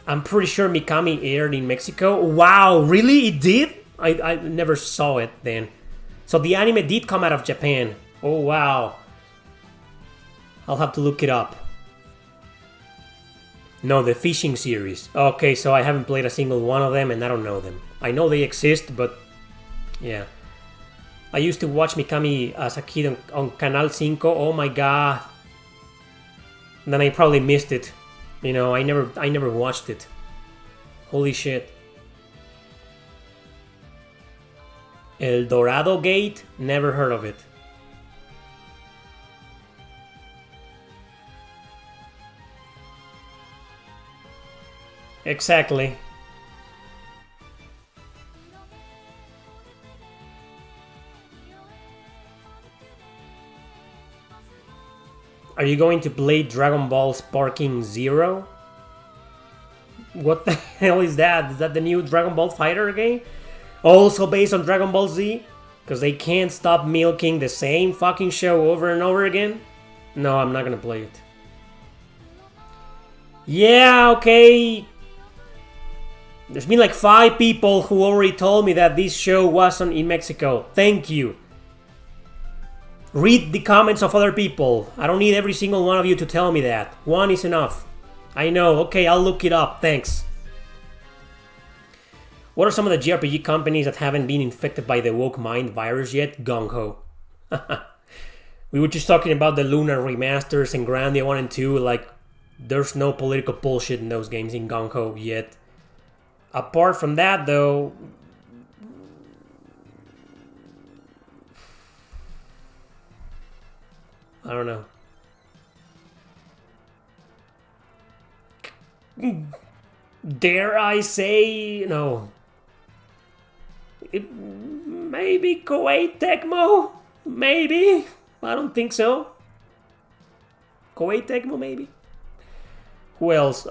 I'm pretty sure Mikami aired in Mexico. Wow, really? It did? I never saw it then. So the anime did come out of Japan. Oh, wow. I'll have to look it up. No, the fishing series. Okay, so I haven't played a single one of them and I don't know them. I know they exist, but yeah. I used to watch Mikami as a kid on Canal 5. Oh my god. And then I probably missed it. You know, I never watched it. Holy shit. El Dorado Gate? Never heard of it. Exactly. Are you going to play Dragon Ball Sparking Zero? What the hell is that? Is that the new Dragon Ball Fighter game? Also based on Dragon Ball Z? Because they can't stop milking the same fucking show over and over again? No, I'm not gonna play it. Yeah, okay. There's been like 5 people who already told me that this show wasn't in Mexico. Thank you. Read the comments of other people. I don't need every single one of you to tell me that. One is enough. I know. Okay, I'll look it up. Thanks. What are some of the JRPG companies that haven't been infected by the woke mind virus yet? Gung-Ho. We were just talking about the Lunar remasters and Grandia 1 and 2. Like, there's no political bullshit in those games in Gung-Ho yet. Apart from that, though... I don't know. Dare I say... No. Maybe Koei Tecmo? Maybe? I don't think so. Koei Tecmo, maybe? Who else?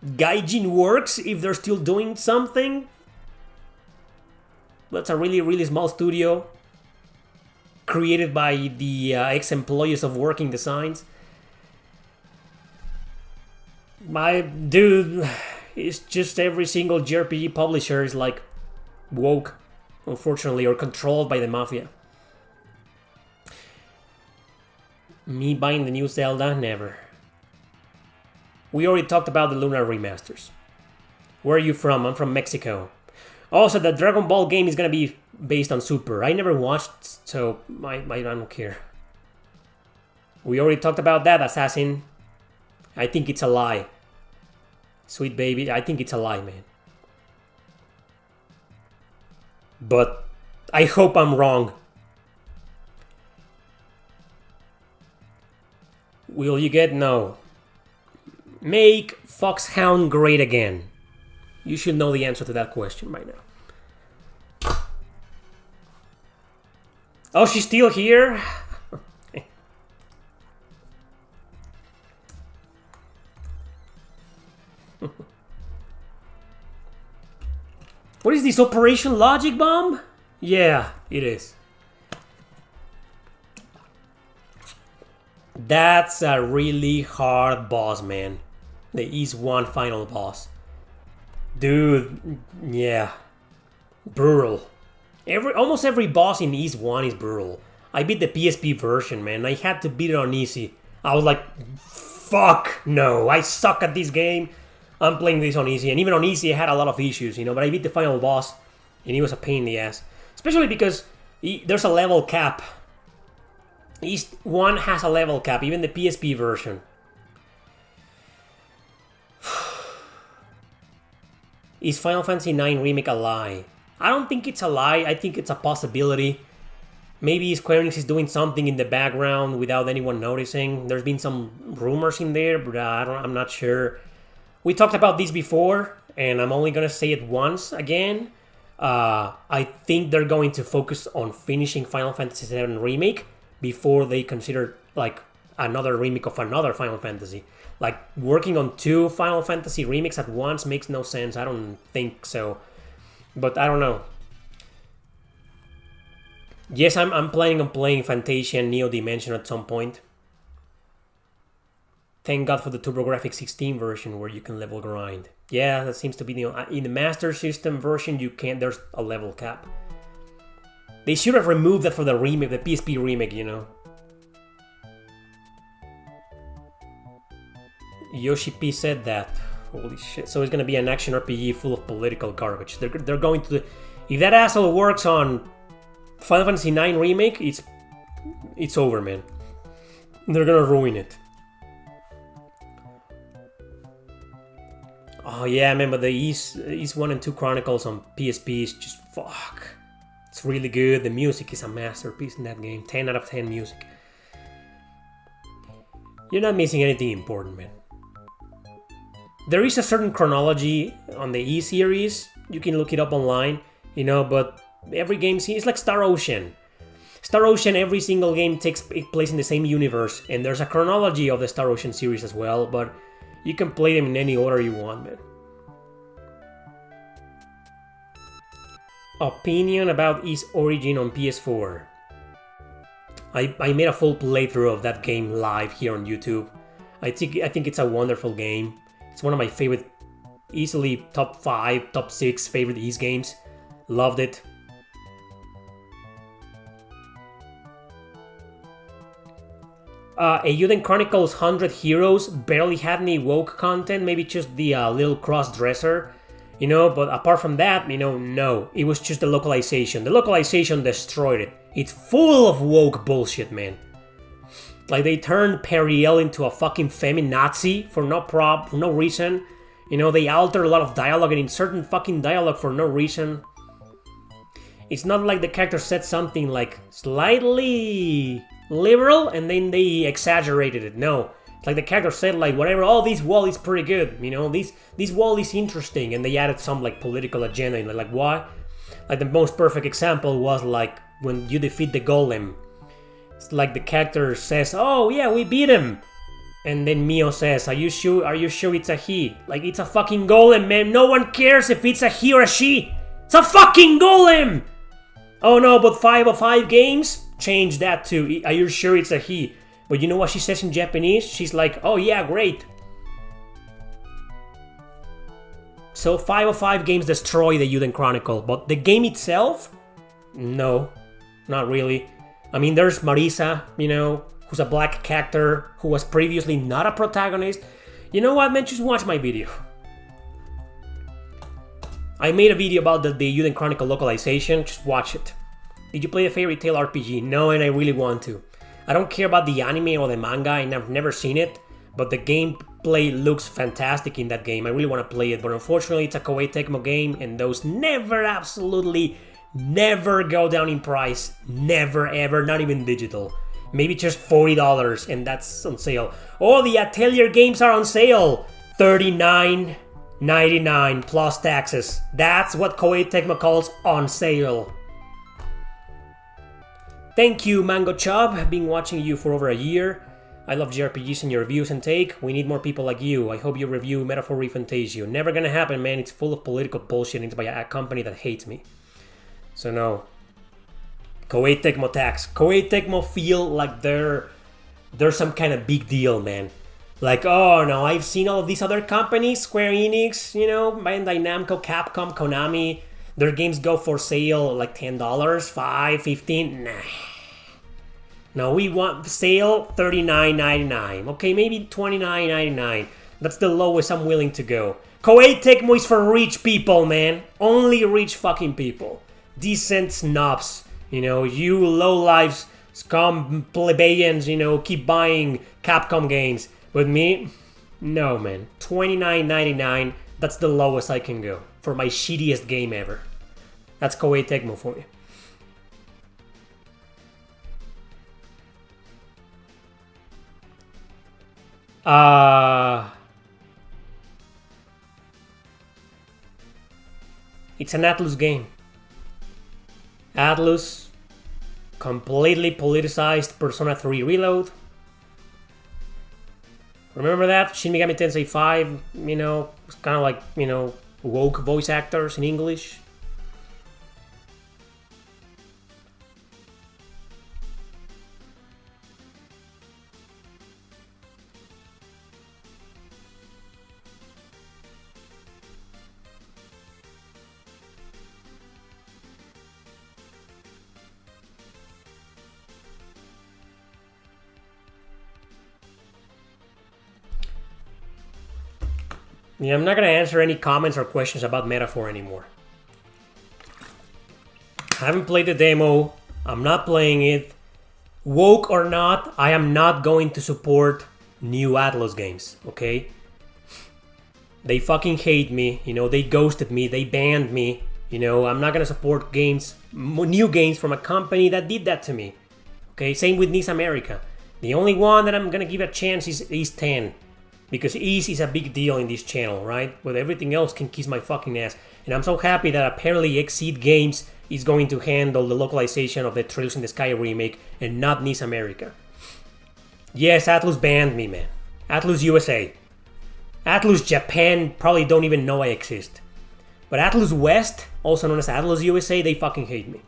Gaijin Works, if they're still doing something. That's a really, really small studio. Created by the ex-employees of Working Designs. My dude, it's just every single JRPG publisher is like woke, unfortunately, or controlled by the mafia. Me buying the new Zelda? Never. We already talked about the Lunar remasters. Where are you from? I'm from Mexico. Also, the Dragon Ball game is gonna be based on Super. I never watched, so I don't care. We already talked about that, Assassin. I think it's a lie. Sweet baby, I think it's a lie, man. But I hope I'm wrong. Will you get no? Make Foxhound great again. You should know the answer to that question by now. Oh, she's still here? What is this, Operation Logic Bomb? Yeah, it is. That's a really hard boss, man. The East 1 final boss. Dude, yeah. Brutal. Almost every boss in East 1 is brutal. I beat the PSP version, man. I had to beat it on easy. I was like, fuck no. I suck at this game. I'm playing this on easy. And even on easy, I had a lot of issues, you know. But I beat the final boss, and he was a pain in the ass. Especially because there's a level cap. East 1 has a level cap, even the PSP version. Is Final Fantasy IX Remake a lie? I don't think it's a lie. I think it's a possibility. Maybe Square Enix is doing something in the background without anyone noticing. There's been some rumors in there, but I'm not sure. We talked about this before, and I'm only going to say it once again. I think they're going to focus on finishing Final Fantasy VII Remake before they consider like another remake of another Final Fantasy. Like working on 2 Final Fantasy remakes at once makes no sense. I don't think so. But I don't know. Yes, I'm planning on playing Fantasia and Neo Dimension at some point. Thank God for the TurboGrafx 16 version where you can level grind. Yeah, that seems to be in the Master System version. You can't. There's a level cap. They should have removed that for the remake, the PSP remake. You know. Yoshi P said that. Holy shit! So it's gonna be an action RPG full of political garbage. They're going to. If that asshole works on Final Fantasy IX remake, it's over, man. They're gonna ruin it. Oh yeah, man, but the East 1 and 2 Chronicles on PSP is just fuck. It's really good. The music is a masterpiece in that game. 10 out of 10 music. You're not missing anything important, man. There is a certain chronology on the E series. You can look it up online, you know, but every game, it's like Star Ocean. Star Ocean, every single game takes place in the same universe, and there's a chronology of the Star Ocean series as well, but you can play them in any order you want, man. Opinion about Ys Origin on PS4. I made a full playthrough of that game live here on YouTube. I think it's a wonderful game. It's one of my favorite, easily top 5, top 6 favorite Ys games. Loved it. Eiyuden Chronicles 100 Heroes barely had any woke content, maybe just the little cross-dresser, you know, but apart from that, you know, no. It was just the localization. The localization destroyed it. It's full of woke bullshit, man. Like, they turned Periel into a fucking feminazi for no reason. You know, they altered a lot of dialogue and insert fucking dialogue for no reason. It's not like the character said something like slightly liberal and then they exaggerated it. No. It's like the character said like whatever, oh, this wall is pretty good, you know, this wall is interesting, and they added some like political agenda and like why? Like the most perfect example was like when you defeat the golem. It's like the character says, oh yeah, we beat him. And then Mio says, are you sure it's a he? Like, it's a fucking golem, man. No one cares if it's a he or a she. It's a fucking golem! Oh no, but 505 games? Change that to, are you sure it's a he? But you know what she says in Japanese? She's like, oh yeah, great. So 505 games destroy the Eiyuden Chronicle, but the game itself? No, not really. I mean, there's Marisa, you know, who's a black character who was previously not a protagonist. You know what, man? Just watch my video. I made a video about the Eiyuden Chronicle localization. Just watch it. Did you play the Fairy Tail RPG? No, and I really want to. I don't care about the anime or the manga, and I've never seen it, but the gameplay looks fantastic in that game. I really want to play it, but unfortunately it's a Koei Tecmo game, and those never, absolutely never go down in price. Never, ever, not even digital. Maybe just $40, and that's on sale. Oh, the Atelier games are on sale! $39.99 plus taxes. That's what Koei Tecmo calls on sale. Thank you, Mango Chub. I've been watching you for over a year. I love JRPGs and your reviews and take. We need more people like you. I hope you review Metaphor Refantasio. Never gonna happen, man. It's full of political bullshit. It's by a company that hates me. So no. Koei Tecmo tax. Koei Tecmo feel like they're some kind of big deal, man. Like, oh no, I've seen all of these other companies, Square Enix, you know, Bandai Namco, Capcom, Konami. Their games go for sale like $10, $5, $15. Nah. No, we want sale $39.99. Okay, maybe $29.99. That's the lowest I'm willing to go. Koei Tecmo is for rich people, man. Only rich fucking people. Decent snobs. You know, you low-lives, scum plebeians, you know, keep buying Capcom games. With me, no, man. $29.99, that's the lowest I can go for my shittiest game ever. That's Koei Tecmo for you. It's an Atlus game. Atlus completely politicized Persona 3 Reload. Remember that? Shin Megami Tensei 5, you know, it's kind of like, you know, woke voice actors in English. Yeah, I'm not gonna answer any comments or questions about Metaphor anymore. I haven't played the demo. I'm not playing it. Woke or not, I am not going to support new Atlus games, okay? They fucking hate me, they ghosted me, they banned me, I'm not gonna support games, new games from a company that did that to me, okay? Same with Nice America. The only one that I'm gonna give a chance is 10, because East is a big deal in this channel, right? But everything else can kiss my fucking ass. And I'm so happy that apparently Exceed Games is going to handle the localization of the Trails in the Sky remake and not Nice America. Yes, Atlus banned me, man. Atlus USA. Atlus Japan probably don't even know I exist. But Atlus West, also known as Atlus USA, they fucking hate me.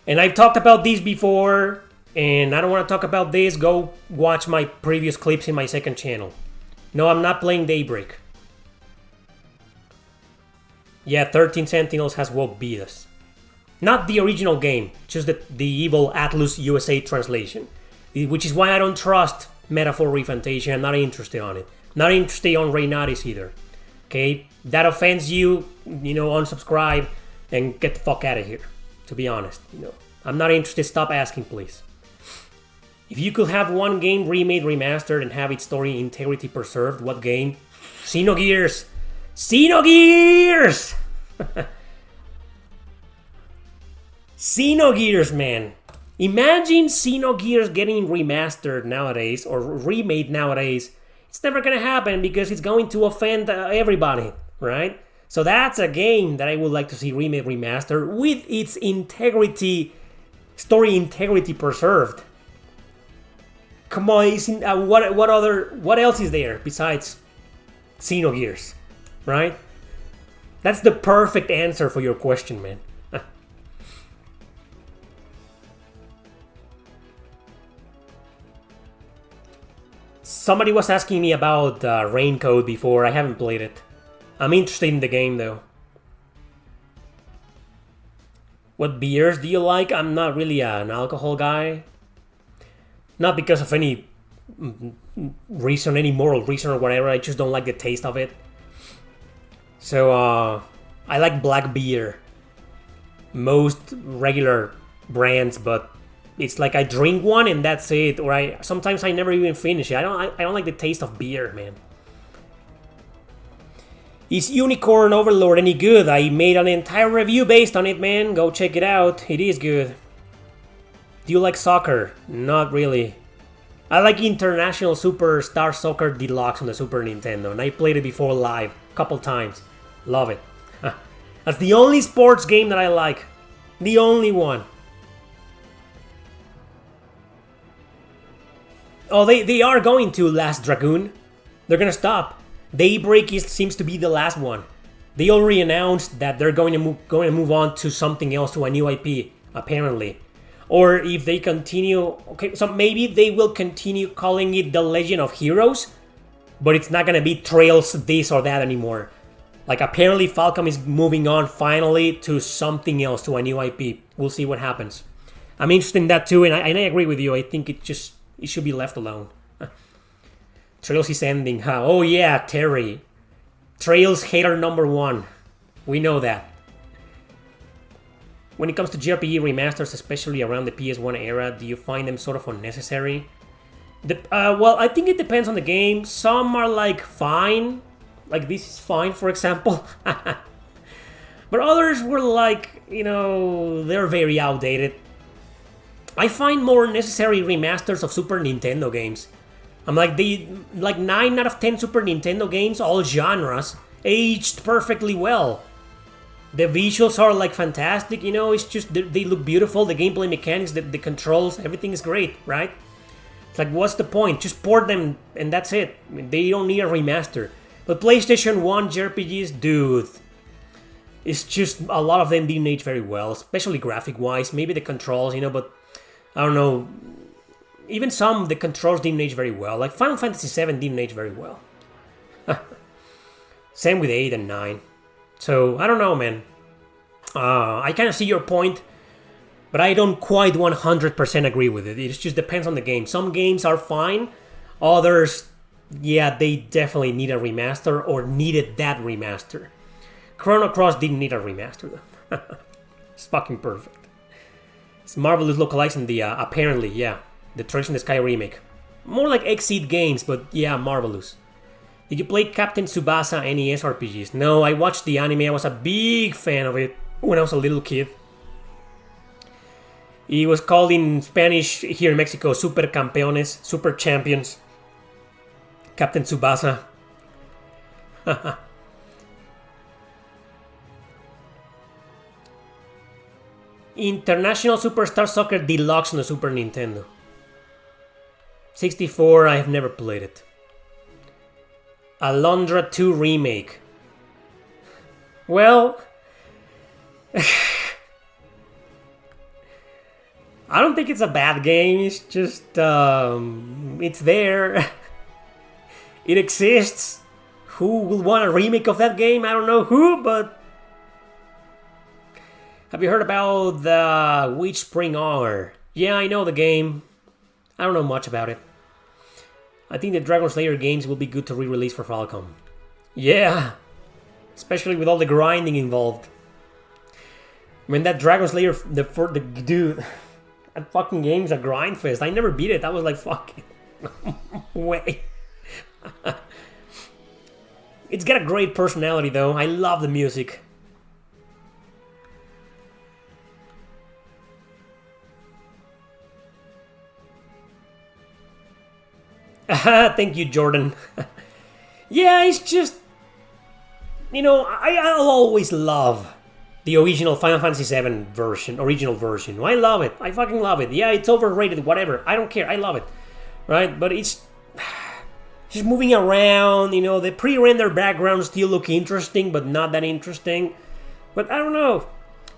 And I've talked about this before, and I don't want to talk about this. Go watch my previous clips in my second channel. No, I'm not playing Daybreak. Yeah, 13 Sentinels has woke beat us. Not the original game, just the evil Atlus USA translation. Which is why I don't trust Metaphor Refantasia. I'm not interested on it. Not interested on Reynaris either. Okay? That offends you, unsubscribe and get the fuck out of here. To be honest, I'm not interested. Stop asking, please. If you could have one game remade, remastered, and have its story integrity preserved, what game? Xenogears! Xenogears! Xenogears, man. Imagine Xenogears getting remastered nowadays or remade nowadays. It's never gonna happen because it's going to offend everybody, right? So that's a game that I would like to see remade, remastered with its integrity, story integrity preserved. Come on, what else is there besides Xenogears, right? That's the perfect answer for your question, man. Somebody was asking me about Raincoat before. I haven't played it. I'm interested in the game though. What beers do you like? I'm not really an alcohol guy. Not because of any reason, any moral reason or whatever. I just don't like the taste of it. So I like black beer. Most regular brands, but it's like I drink one and that's it. Or sometimes I never even finish it. I don't like the taste of beer, man. Is Unicorn Overlord any good? I made an entire review based on it, man. Go check it out. It is good. Do you like soccer? Not really. I like International Superstar Soccer Deluxe on the Super Nintendo, and I played it before live a couple times. Love it. That's the only sports game that I like. The only one. Oh, they are going to Last Dragoon. They're gonna stop. Daybreak seems to be the last one. They already announced that they're going to move on to something else, to a new IP, apparently. Or if they continue, okay, so maybe they will continue calling it The Legend of Heroes, but it's not gonna be Trails this or that anymore. Like apparently Falcom is moving on finally to something else, to a new IP. We'll see what happens. I'm interested in that too, and I agree with you. I think it should be left alone. Trails is ending, huh? Oh yeah, Terry. Trails hater number one. We know that. When it comes to JRPG remasters, especially around the PS1 era, do you find them sort of unnecessary? Well, I think it depends on the game. Some are like fine. Like this is fine, for example. But others were like, they're very outdated. I find more necessary remasters of Super Nintendo games. I'm like, 9 out of 10 Super Nintendo games, all genres, aged perfectly well. The visuals are like fantastic, it's just, they look beautiful, the gameplay mechanics, the controls, everything is great, right? It's like, what's the point? Just port them and that's it. They don't need a remaster. But PlayStation 1 JRPGs, dude, it's just, a lot of them didn't age very well, especially graphic-wise, maybe the controls, but I don't know. Even some, the controls didn't age very well. Like Final Fantasy VII didn't age very well. Same with 8 and 9. So, I don't know, man. I kind of see your point, but I don't quite 100% agree with it. It just depends on the game. Some games are fine. Others, yeah, they definitely need a remaster or needed that remaster. Chrono Cross didn't need a remaster though. It's fucking perfect. It's marvelous localizing the apparently, yeah, the Trace in the Sky remake. More like Exceed games, but yeah, marvelous. Did you play Captain Tsubasa NES RPGs? No, I watched the anime. I was a big fan of it when I was a little kid. It was called in Spanish here in Mexico Super Campeones, Super Champions. Captain Tsubasa. International Superstar Soccer Deluxe on the Super Nintendo. 64, I have never played it. Alondra 2 Remake. Well, I don't think it's a bad game. It's just, it's there. It exists. Who will want a remake of that game? I don't know who, but... Have you heard about the Witch Spring Hour? Yeah, I know the game. I don't know much about it. I think the Dragon Slayer games will be good to re-release for Falcom. Yeah, especially with all the grinding involved. When that Dragon Slayer, the dude, that fucking game's a grind fest. I never beat it. I was like, fucking way. It's got a great personality though. I love the music. Thank you, Jordan. Yeah, it's just... You know, I'll always love the original Final Fantasy VII version, original version. I love it. I fucking love it. Yeah, it's overrated, whatever. I don't care. I love it. Right? But it's... Just moving around, you know, the pre-rendered backgrounds still look interesting, but not that interesting. But I don't know.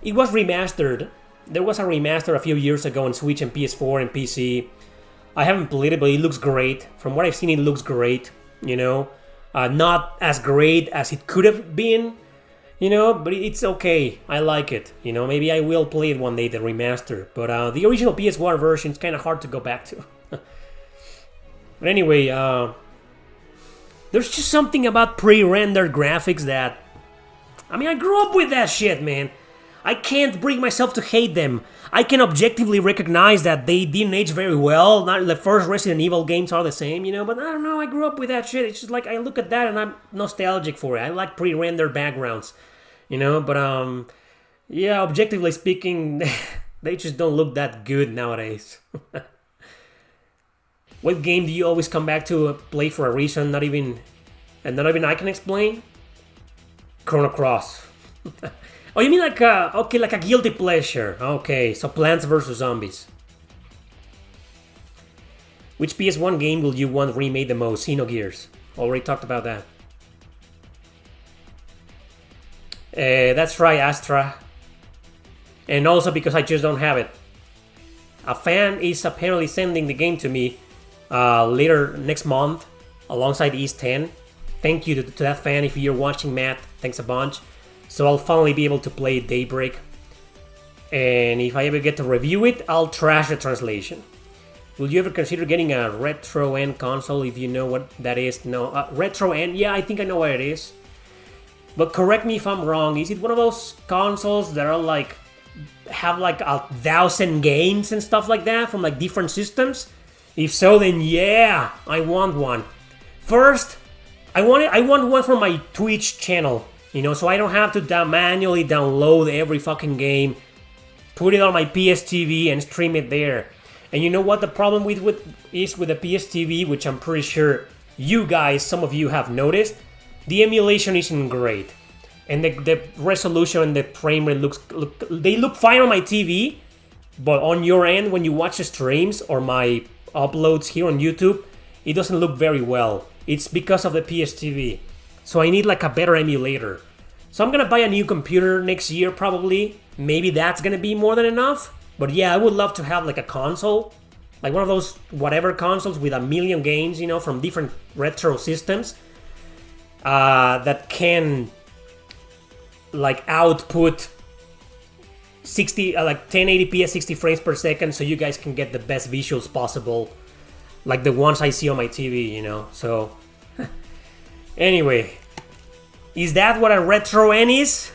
It was remastered. There was a remaster a few years ago on Switch and PS4 and PC. I haven't played it, but it looks great. From what I've seen, it looks great, you know. Not as great as it could have been, you know, but it's okay. I like it, you know. Maybe I will play it one day, the remaster. But the original PS1 version is kind of hard to go back to. But anyway, there's just something about pre-rendered graphics that... I mean, I grew up with that shit, man. I can't bring myself to hate them. I can objectively recognize that they didn't age very well. Not the first Resident Evil games are the same, you know, but I don't know, I grew up with that shit. It's just like I look at that and I'm nostalgic for it. I like pre-rendered backgrounds, you know, but yeah, objectively speaking, they just don't look that good nowadays. What game do you always come back to play for a reason not even I can explain? Chrono Cross. Oh, you mean like okay, like a guilty pleasure. Okay, so Plants vs. Zombies. Which PS1 game will you want remade the most? Xenogears. Already talked about that. That's right, Astra. And also because I just don't have it. A fan is apparently sending the game to me later next month alongside East 10. Thank you to that fan if you're watching, Matt. Thanks a bunch. So I'll finally be able to play Daybreak. And if I ever get to review it, I'll trash the translation. Will you ever consider getting a Retro N console if you know what that is? No, Retro N, yeah, I think I know what it is. But correct me if I'm wrong, is it one of those consoles that are like, have like 1,000 games and stuff like that from like different systems? If so, then yeah, I want one. First, I want one for my Twitch channel. You know, so I don't have to manually download every fucking game, put it on my PS TV and stream it there. And you know what the problem is with the PS TV, which I'm pretty sure you guys, some of you have noticed? The emulation isn't great. And the resolution and the frame rate they look fine on my TV, but on your end, when you watch the streams or my uploads here on YouTube, it doesn't look very well. It's because of the PS TV. So I need like a better emulator. So I'm gonna buy a new computer next year probably. Maybe that's gonna be more than enough. But yeah, I would love to have like a console. Like one of those whatever consoles with 1,000,000 games, you know, from different retro systems. That can like output 60, like 1080p at 60 frames per second so you guys can get the best visuals possible. Like the ones I see on my TV, you know. So Anyway, is that what a retro N is?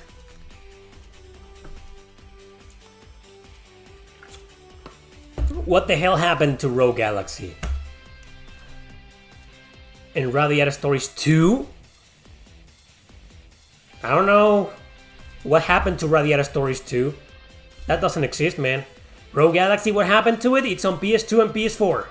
What the hell happened to Rogue Galaxy? And Radiata Stories 2? I don't know what happened to Radiata Stories 2. That doesn't exist, man. Rogue Galaxy, what happened to it? It's on PS2 and PS4.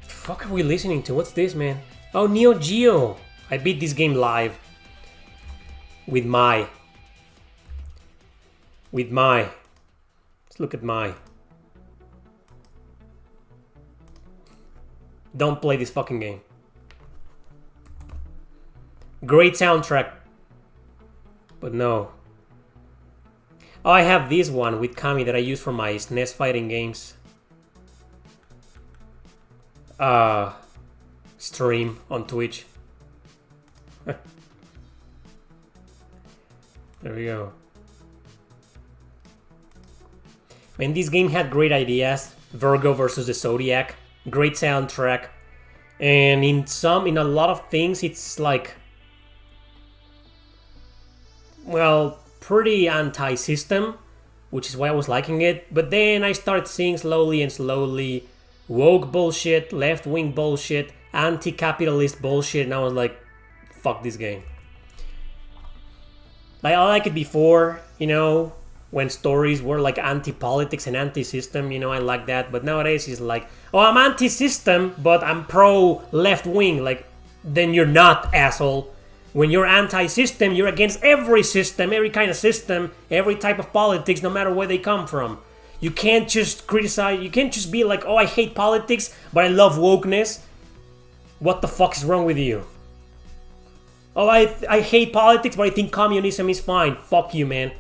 The fuck are we listening to? What's this, man? Oh, Neo Geo. I beat this game live. With my. Let's look at my. Don't play this fucking game. Great soundtrack. But no. Oh, I have this one with Kami that I use for my SNES fighting games. Stream on Twitch. There we go. Man, this game had great ideas. Virgo versus the Zodiac. Great soundtrack. And in a lot of things, it's like, well, pretty anti-system, which is why I was liking it. But then I started seeing slowly woke bullshit, left-wing bullshit, anti-capitalist bullshit, and I was like, fuck this game. Like, I liked it before, you know, when stories were like anti-politics and anti-system, you know, I like that. But nowadays it's like, oh, I'm anti-system, but I'm pro-left-wing. Like, then you're not, asshole. When you're anti-system, you're against every system, every kind of system, every type of politics, no matter where they come from. You can't just criticize, you can't just be like, oh, I hate politics, but I love wokeness. What the fuck is wrong with you? Oh, I hate politics, but I think communism is fine. Fuck you, man.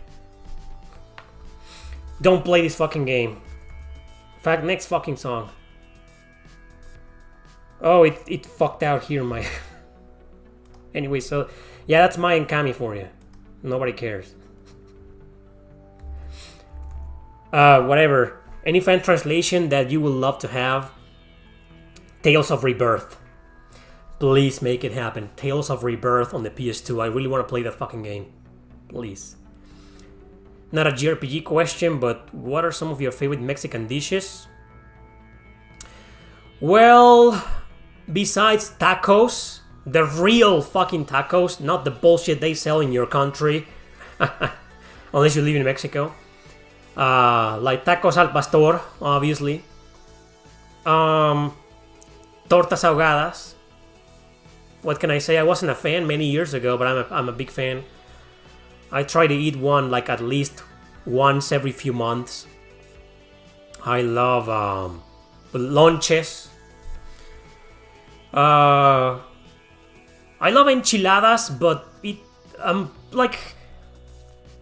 Don't play this fucking game. In fact, next fucking song. Oh, it fucked out here, my... Anyway, so... Yeah, that's my and Kami for you. Nobody cares. Whatever. Any fan translation that you would love to have? Tales of Rebirth. Please make it happen. Tales of Rebirth on the PS2. I really want to play that fucking game. Please. Not a JRPG question, but what are some of your favorite Mexican dishes? Well, besides tacos, the real fucking tacos, not the bullshit they sell in your country, unless you live in Mexico. Like tacos al pastor, obviously. Tortas ahogadas. What can I say? I wasn't a fan many years ago, but I'm a big fan. I try to eat one like at least once every few months. I love lonches. I love enchiladas, but I'm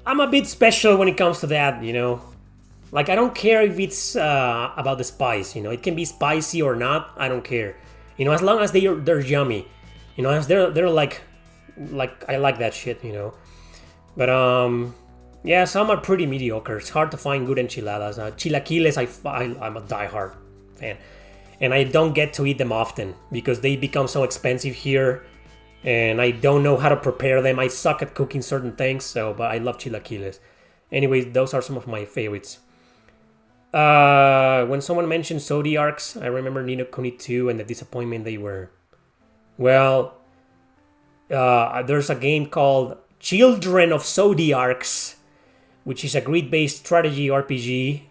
a bit special when it comes to that, you know. Like, I don't care if it's about the spice, you know. It can be spicy or not. I don't care, you know, as long as they're yummy, you know. As they're like I like that shit, you know. But yeah, some are pretty mediocre. It's hard to find good enchiladas. Chilaquiles, I'm a diehard fan, and I don't get to eat them often because they become so expensive here, and I don't know how to prepare them. I suck at cooking certain things, but I love chilaquiles. Anyway, those are some of my favorites. When someone mentioned Zodiacs, I remember Ni no Kuni 2 and the disappointment they were. Well, there's a game called Children of Zodiacs, which is a grid-based strategy RPG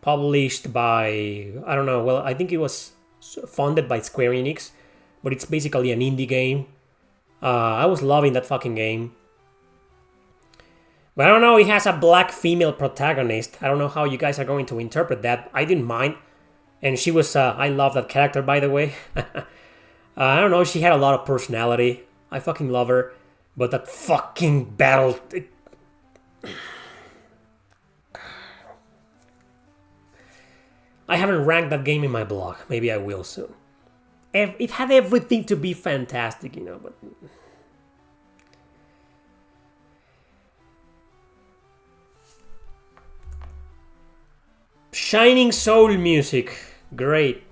published by, I don't know, well, I think it was funded by Square Enix, but it's basically an indie game. I was loving that fucking game. But I don't know, it has a black female protagonist. I don't know how you guys are going to interpret that. I didn't mind. And she was, I love that character, by the way. I don't know, she had a lot of personality. I fucking love her. But that fucking battle... I haven't ranked that game in my blog. Maybe I will soon. It had everything to be fantastic, you know, but... Shining Soul music. Great.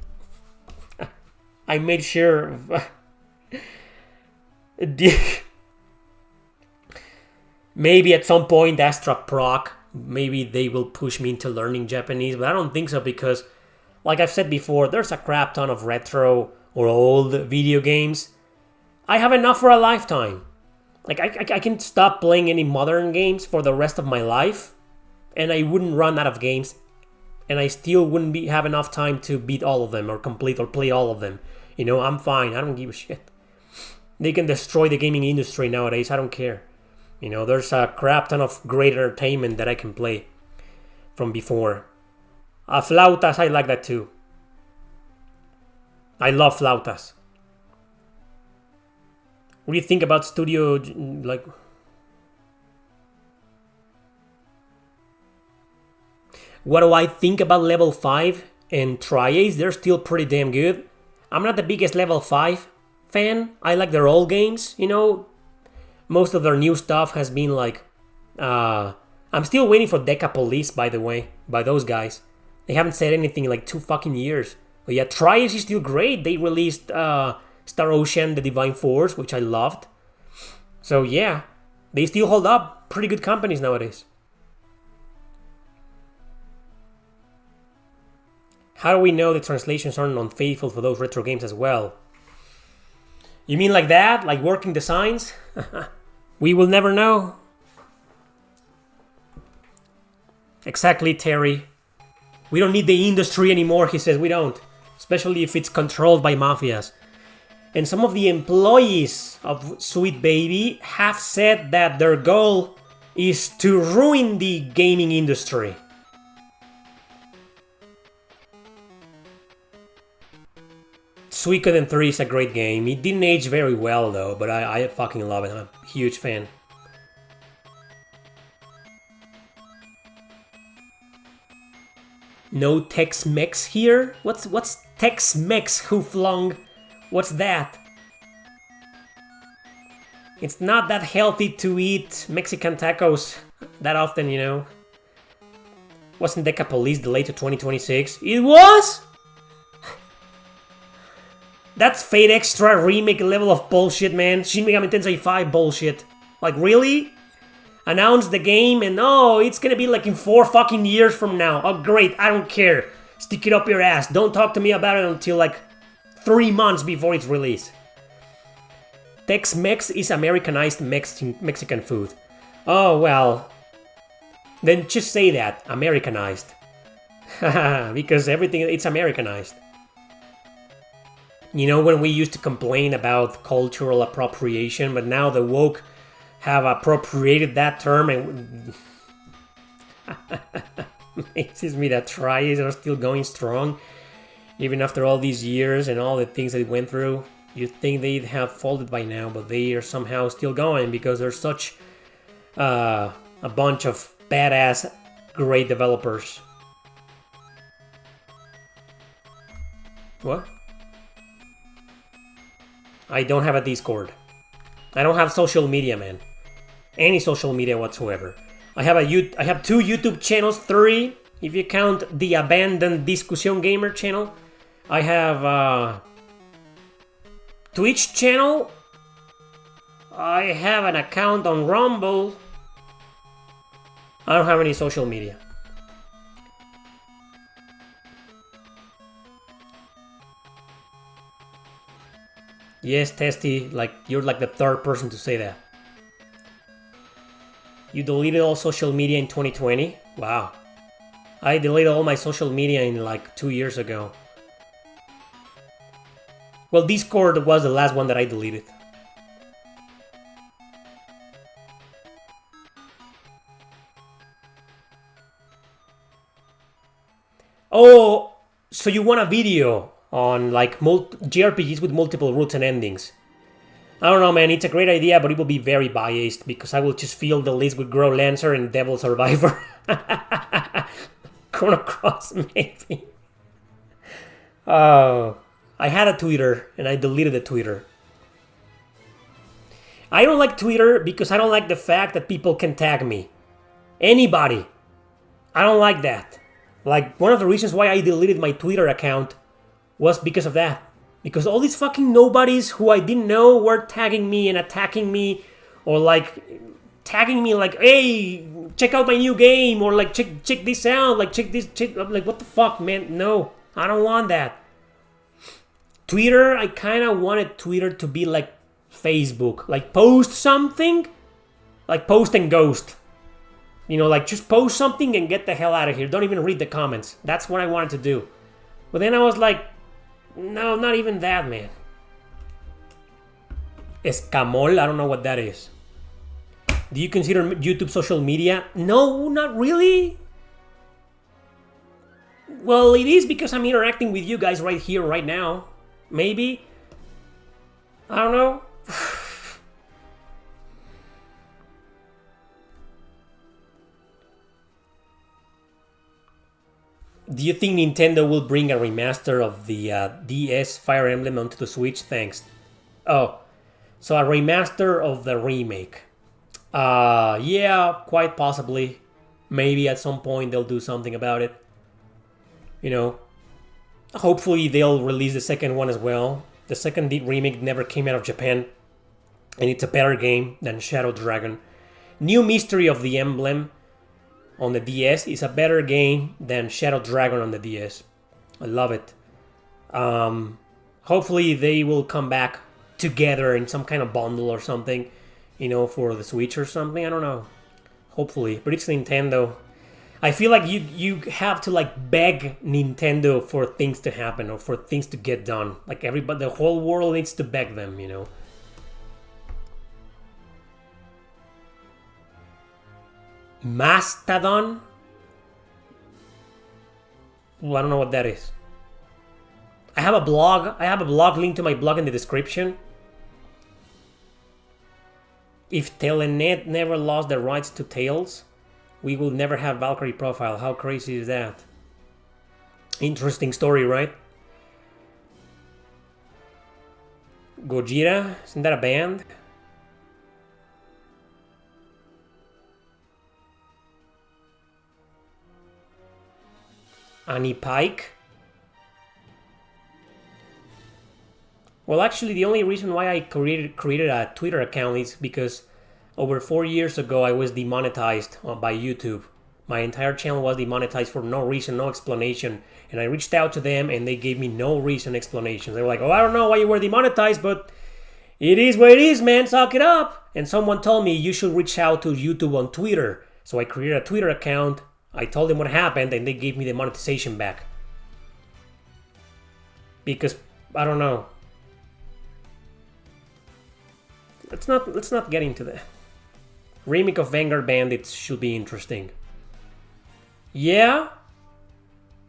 I made sure. Maybe at some point Astra Proc, maybe they will push me into learning Japanese, but I don't think so because, like I've said before, there's a crap ton of retro or old video games. I have enough for a lifetime. Like, I can stop playing any modern games for the rest of my life, and I wouldn't run out of games, and I still wouldn't have enough time to beat all of them or complete or play all of them. You know, I'm fine. I don't give a shit. They can destroy the gaming industry nowadays. I don't care. You know, there's a crap ton of great entertainment that I can play from before. Flautas, I like that too. I love flautas. What do you think about studio, like... What do I think about Level 5 and Tri-Ace? They're still pretty damn good. I'm not the biggest Level 5 fan. I like their old games, you know. Most of their new stuff has been like... I'm still waiting for Deca Police, by the way, by those guys. They haven't said anything in like 2 fucking years. But yeah, Tri-Ace is still great. They released Star Ocean, The Divine Force, which I loved. So yeah, they still hold up. Pretty good companies nowadays. How do we know the translations aren't unfaithful for those retro games as well? You mean like that? Like working the signs? We will never know. Exactly, Terry. We don't need the industry anymore, he says. We don't. Especially if it's controlled by mafias. And some of the employees of Sweet Baby have said that their goal is to ruin the gaming industry. Suikoden 3 is a great game. It didn't age very well though, but I fucking love it. I'm a huge fan. No Tex-Mex here? What's Tex-Mex, Hooflong? What's that? It's not that healthy to eat Mexican tacos that often, you know. Wasn't Deca Police delayed to 2026? It was? That's Fate Extra remake level of bullshit, man. Shin Megami Tensei 5 bullshit. Like, really? Announce the game and oh, it's gonna be like in 4 fucking years from now. Oh, great, I don't care. Stick it up your ass. Don't talk to me about it until like 3 months before its release. Tex-Mex is Americanized Mexican food. Oh, well. Then just say that. Americanized. Because everything, it's Americanized. You know, when we used to complain about cultural appropriation, but now the woke have appropriated that term and... Amazes me that Tri-Ace are still going strong. Even after all these years and all the things they went through. You'd think they'd have folded by now, but they are somehow still going because they're such a bunch of badass, great developers. What? I don't have a Discord. I don't have social media, man. Any social media whatsoever. I have 2 YouTube channels, 3 if you count the abandoned Discussion Gamer channel. I have a Twitch channel. I have an account on Rumble. I don't have any social media. Yes, Testy, like you're like the 3rd person to say that. You deleted all social media in 2020? Wow. I deleted all my social media in like 2 years ago. Well, Discord was the last one that I deleted. Oh, so you want a video on like JRPGs with multiple routes and endings. I don't know, man, it's a great idea, but it will be very biased because I will just fill the list with Grow Lancer and Devil Survivor. Chrono Cross, maybe. Oh, I had a Twitter and I deleted the Twitter. I don't like Twitter because I don't like the fact that people can tag me. Anybody. I don't like that. Like, one of the reasons why I deleted my Twitter account was because of that. Because all these fucking nobodies who I didn't know were tagging me and attacking me, or like tagging me like, hey, check out my new game, or like check this out, like I'm like, what the fuck, man? No, I don't want that. Twitter, I kind of wanted Twitter to be like Facebook, like post something, like post and ghost. You know, like just post something and get the hell out of here. Don't even read the comments. That's what I wanted to do. But then I was like, no, not even that, man. Escamol, I don't know what that is. Do you consider YouTube social media? No, not really. Well, it is because I'm interacting with you guys right here, right now. Maybe. I don't know. Do you think Nintendo will bring a remaster of the DS Fire Emblem onto the Switch? Thanks. Oh, so a remaster of the remake. Yeah, quite possibly. Maybe at some point they'll do something about it. You know, hopefully they'll release the second one as well. The second remake never came out of Japan, and it's a better game than Shadow Dragon. New Mystery of the Emblem on the DS is a better game than Shadow Dragon on the DS. I love it. Hopefully they will come back together in some kind of bundle or something, you know, for the Switch or something. I don't know. Hopefully, but it's Nintendo. I feel like you have to like beg Nintendo for things to happen or for things to get done. Like everybody, the whole world needs to beg them, you know. Mastodon? Well, I don't know what that is. I have a blog. I have a blog linked to my blog in the description. If Telenet never lost the rights to Tales, we will never have Valkyrie Profile. How crazy is that? Interesting story, right? Gojira? Isn't that a band? Annie Pike? Well, actually, the only reason why I created a Twitter account is because over 4 years ago, I was demonetized by YouTube. My entire channel was demonetized for no reason, no explanation. And I reached out to them and they gave me no reason explanation. They were like, oh, I don't know why you were demonetized, but it is what it is, man. Suck it up. And someone told me you should reach out to YouTube on Twitter. So I created a Twitter account. I told them what happened and they gave me the monetization back. Because, I don't know. Let's not get into that. Remake of Vanguard Bandits should be interesting. Yeah,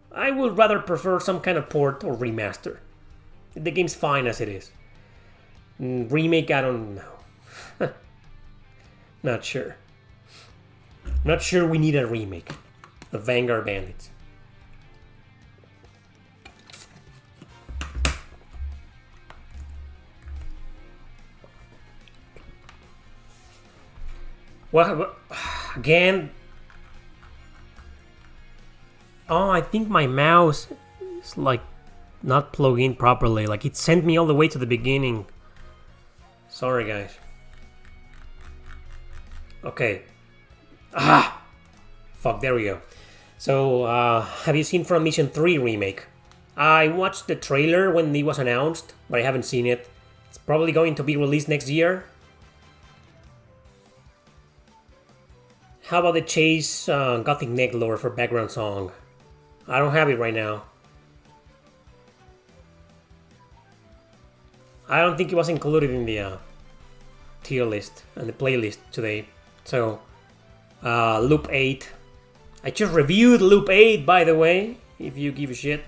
I would rather prefer some kind of port or remaster. The game's fine as it is. Remake, I don't know. Not sure. Not sure we need a remake of Vanguard Bandits. Well, again. Oh, I think my mouse is like not plugged in properly. Like it sent me all the way to the beginning. Sorry, guys. Okay. Fuck, there we go. So, have you seen From Mission 3 remake? I watched the trailer when it was announced, but I haven't seen it. It's probably going to be released next year. How about the Chase Gothic Neck Lore for background song? I don't have it right now. I don't think it was included in the tier list and the playlist today. So, Loop 8. I just reviewed Loop 8, by the way, if you give a shit.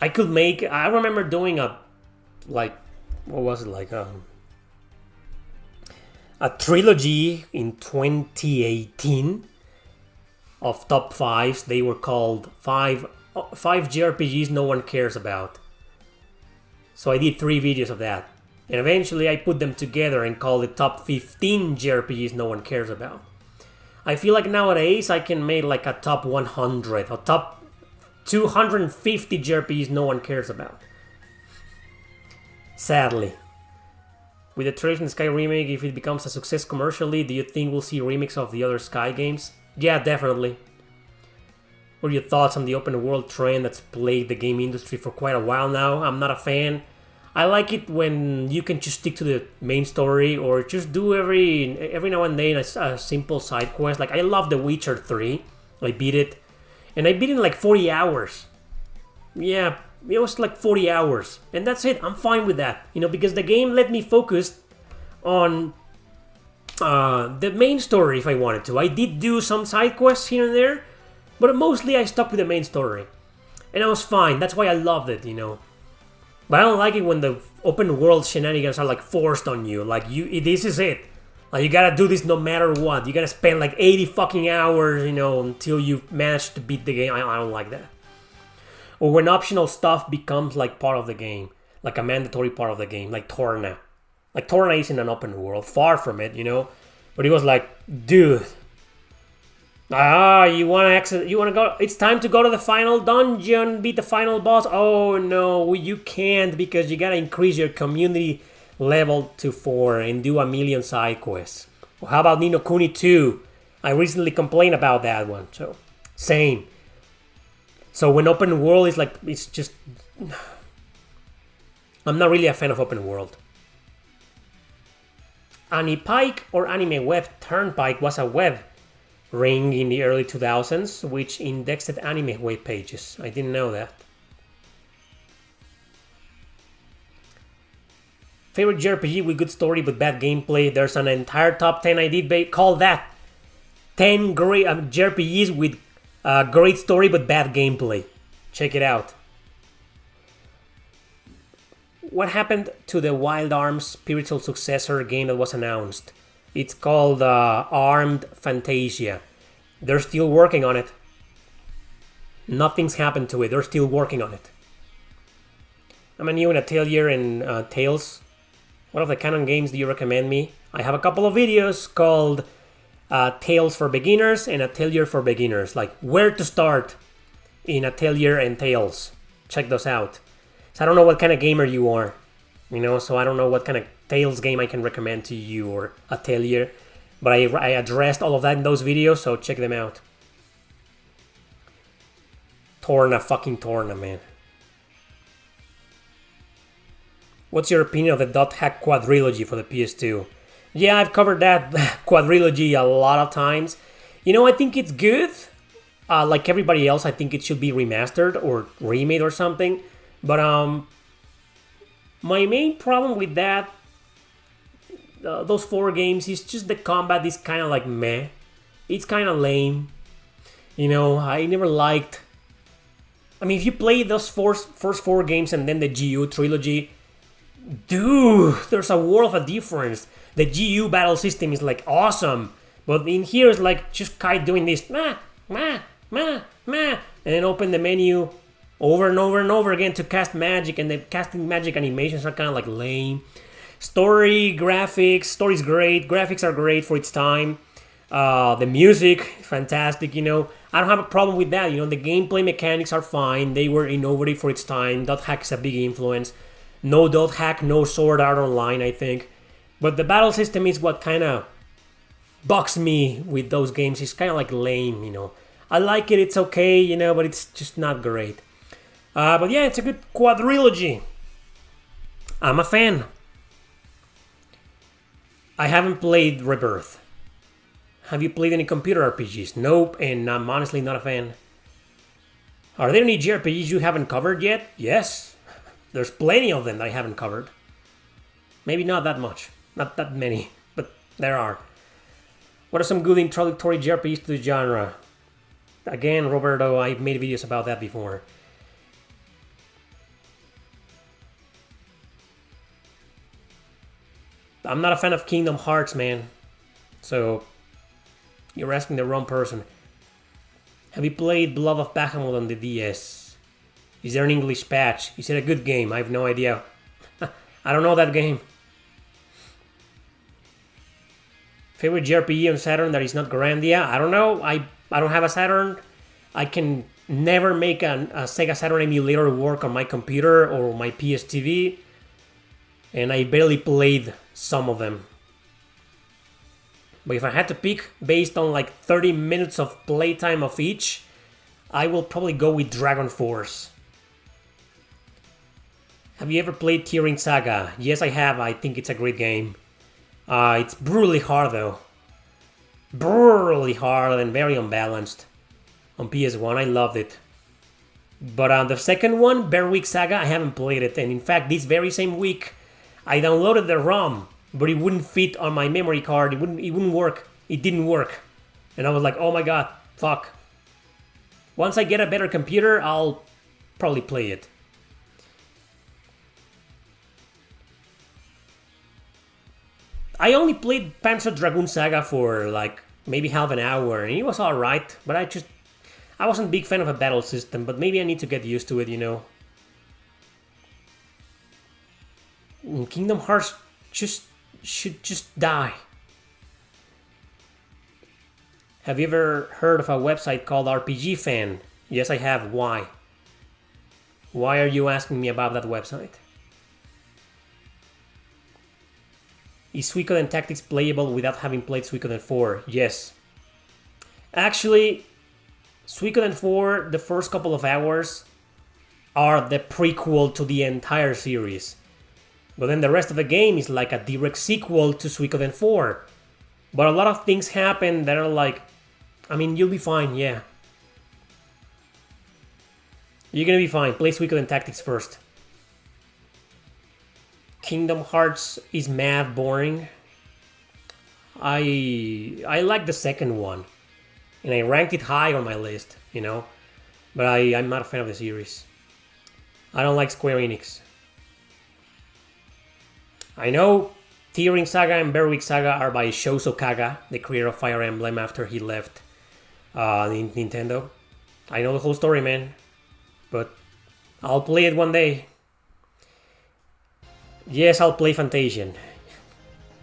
I could make... I remember doing a... Like... What was it? Like... a trilogy in 2018 of top 5s. They were called 5 JRPGs no one cares about. So I did 3 videos of that. And eventually I put them together and called it top 15 JRPGs no one cares about. I feel like nowadays I can make like a top 100, a top 250 JRPGs no one cares about. Sadly. With the Trails in the Sky remake, if it becomes a success commercially, do you think we'll see remakes of the other Sky games? Yeah, definitely. What are your thoughts on the open world trend that's plagued the game industry for quite a while now? I'm not a fan. I like it when you can just stick to the main story or just do every now and then a simple side quest. Like I love The Witcher 3. I beat it. And I beat it in like 40 hours. Yeah, it was like 40 hours. And that's it. I'm fine with that. Because the game let me focus on the main story if I wanted to. I did do some side quests here and there. But mostly I stuck with the main story. And I was fine. That's why I loved it, But I don't like it when the open world shenanigans are like forced on you. Like this is it. Like you gotta do this no matter what. You gotta spend like 80 fucking hours, until you manage to beat the game. I don't like that. Or when optional stuff becomes like part of the game. Like a mandatory part of the game. Like Torna. Like Torna isn't an open world. Far from it, But it was like, dude. You wanna go? It's time to go to the final dungeon, beat the final boss. Oh no, you can't because you gotta increase your community level to 4 and do a million side quests. Well, how about Ni no Kuni 2? I recently complained about that one. So, same. So when open world is like, it's just... I'm not really a fan of open world. Anipike or Anime Web Turnpike was a web ring in the early 2000s, which indexed anime web pages. I didn't know that. Favorite JRPG with good story but bad gameplay. There's an entire top 10 I did call that 10 great JRPGs with great story but bad gameplay. Check it out. What happened to the Wild Arms spiritual successor game that was announced? It's called Armed Fantasia. They're still working on it. Nothing's happened to it. They're still working on it. I'm a new in Atelier and Tales. What of the canon games do you recommend me? I have a couple of videos called Tales for Beginners and Atelier for Beginners. Like where to start in Atelier and Tales. Check those out. So I don't know what kind of gamer you are. So I don't know what kind of Tales game I can recommend to you or Atelier. But I addressed all of that in those videos, so check them out. Fucking Torna, man. What's your opinion of the Dot Hack quadrilogy for the PS2? Yeah, I've covered that quadrilogy a lot of times. I think it's good. Like everybody else, I think it should be remastered or remade or something. But my main problem with that, those 4 games, is just the combat is kind of like meh. It's kind of lame. I never liked... I mean, if you play those first 4 games and then the GU trilogy, dude, there's a world of a difference. The GU battle system is like awesome. But in here it's like just Kai doing this, and then open the menu over and over and over again to cast magic, and the casting magic animations are kind of like lame. Story's great, graphics are great for its time. The music, fantastic, I don't have a problem with that, the gameplay mechanics are fine, they were innovative for its time. Dot Hack is a big influence. No Dot Hack, no Sword Art Online, I think. But the battle system is what kind of bugs me with those games. It's kind of like lame, I like it, it's okay, but it's just not great. But yeah, it's a good quadrilogy. I'm a fan. I haven't played Rebirth. Have you played any computer RPGs? Nope, and I'm honestly not a fan. Are there any JRPGs you haven't covered yet? Yes. There's plenty of them that I haven't covered. Maybe not that much. Not that many, but there are. What are some good introductory JRPGs to the genre? Again, Roberto, I've made videos about that before. I'm not a fan of Kingdom Hearts, man. So, you're asking the wrong person. Have you played Blood of Bahamut on the DS? Is there an English patch? Is it a good game? I have no idea. I don't know that game. Favorite JRPG on Saturn that is not Grandia? I don't know. I don't have a Saturn. I can never make a Sega Saturn emulator work on my computer or my PS TV. And I barely played some of them. But if I had to pick based on like 30 minutes of playtime of each, I will probably go with Dragon Force. Have you ever played Tearing Saga? Yes, I have. I think it's a great game. It's brutally hard though. Brutally hard and very unbalanced. On PS1, I loved it. But on the second one, Berwick Saga, I haven't played it. And in fact, this very same week, I downloaded the ROM, but it wouldn't fit on my memory card. It wouldn't work. It didn't work. And I was like, oh my god, fuck. Once I get a better computer, I'll probably play it. I only played Panzer Dragoon Saga for like maybe half an hour, and it was alright, but I wasn't a big fan of a battle system, but maybe I need to get used to it, you know. Kingdom Hearts should just die. Have you ever heard of a website called RPG Fan? Yes, I have. Why? Why are you asking me about that website? Is Suikoden Tactics playable without having played Suikoden 4? Yes. Actually, Suikoden 4, the first couple of hours, are the prequel to the entire series. But then the rest of the game is like a direct sequel to Suikoden 4. But a lot of things happen that are like, I mean, you'll be fine, yeah. You're gonna be fine. Play Suikoden Tactics first. Kingdom Hearts is mad boring. I like the second one. And I ranked it high on my list, you know. But I'm not a fan of the series. I don't like Square Enix. I know Tearing Saga and Berwick Saga are by Shozo Kaga, the creator of Fire Emblem after he left Nintendo. I know the whole story, man. But I'll play it one day. Yes, I'll play Fantasian.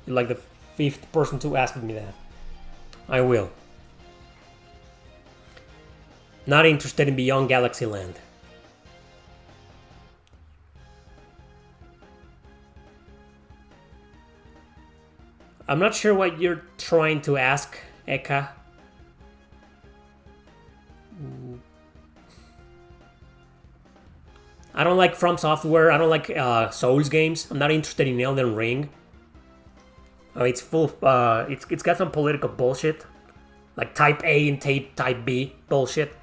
You're like the 5th person to ask me that. I will. Not interested in Beyond Galaxy Land. I'm not sure what you're trying to ask, Eka. I don't like From Software. I don't like Souls games. I'm not interested in Elden Ring. It's full. It's got some political bullshit, like Type A and Type B bullshit.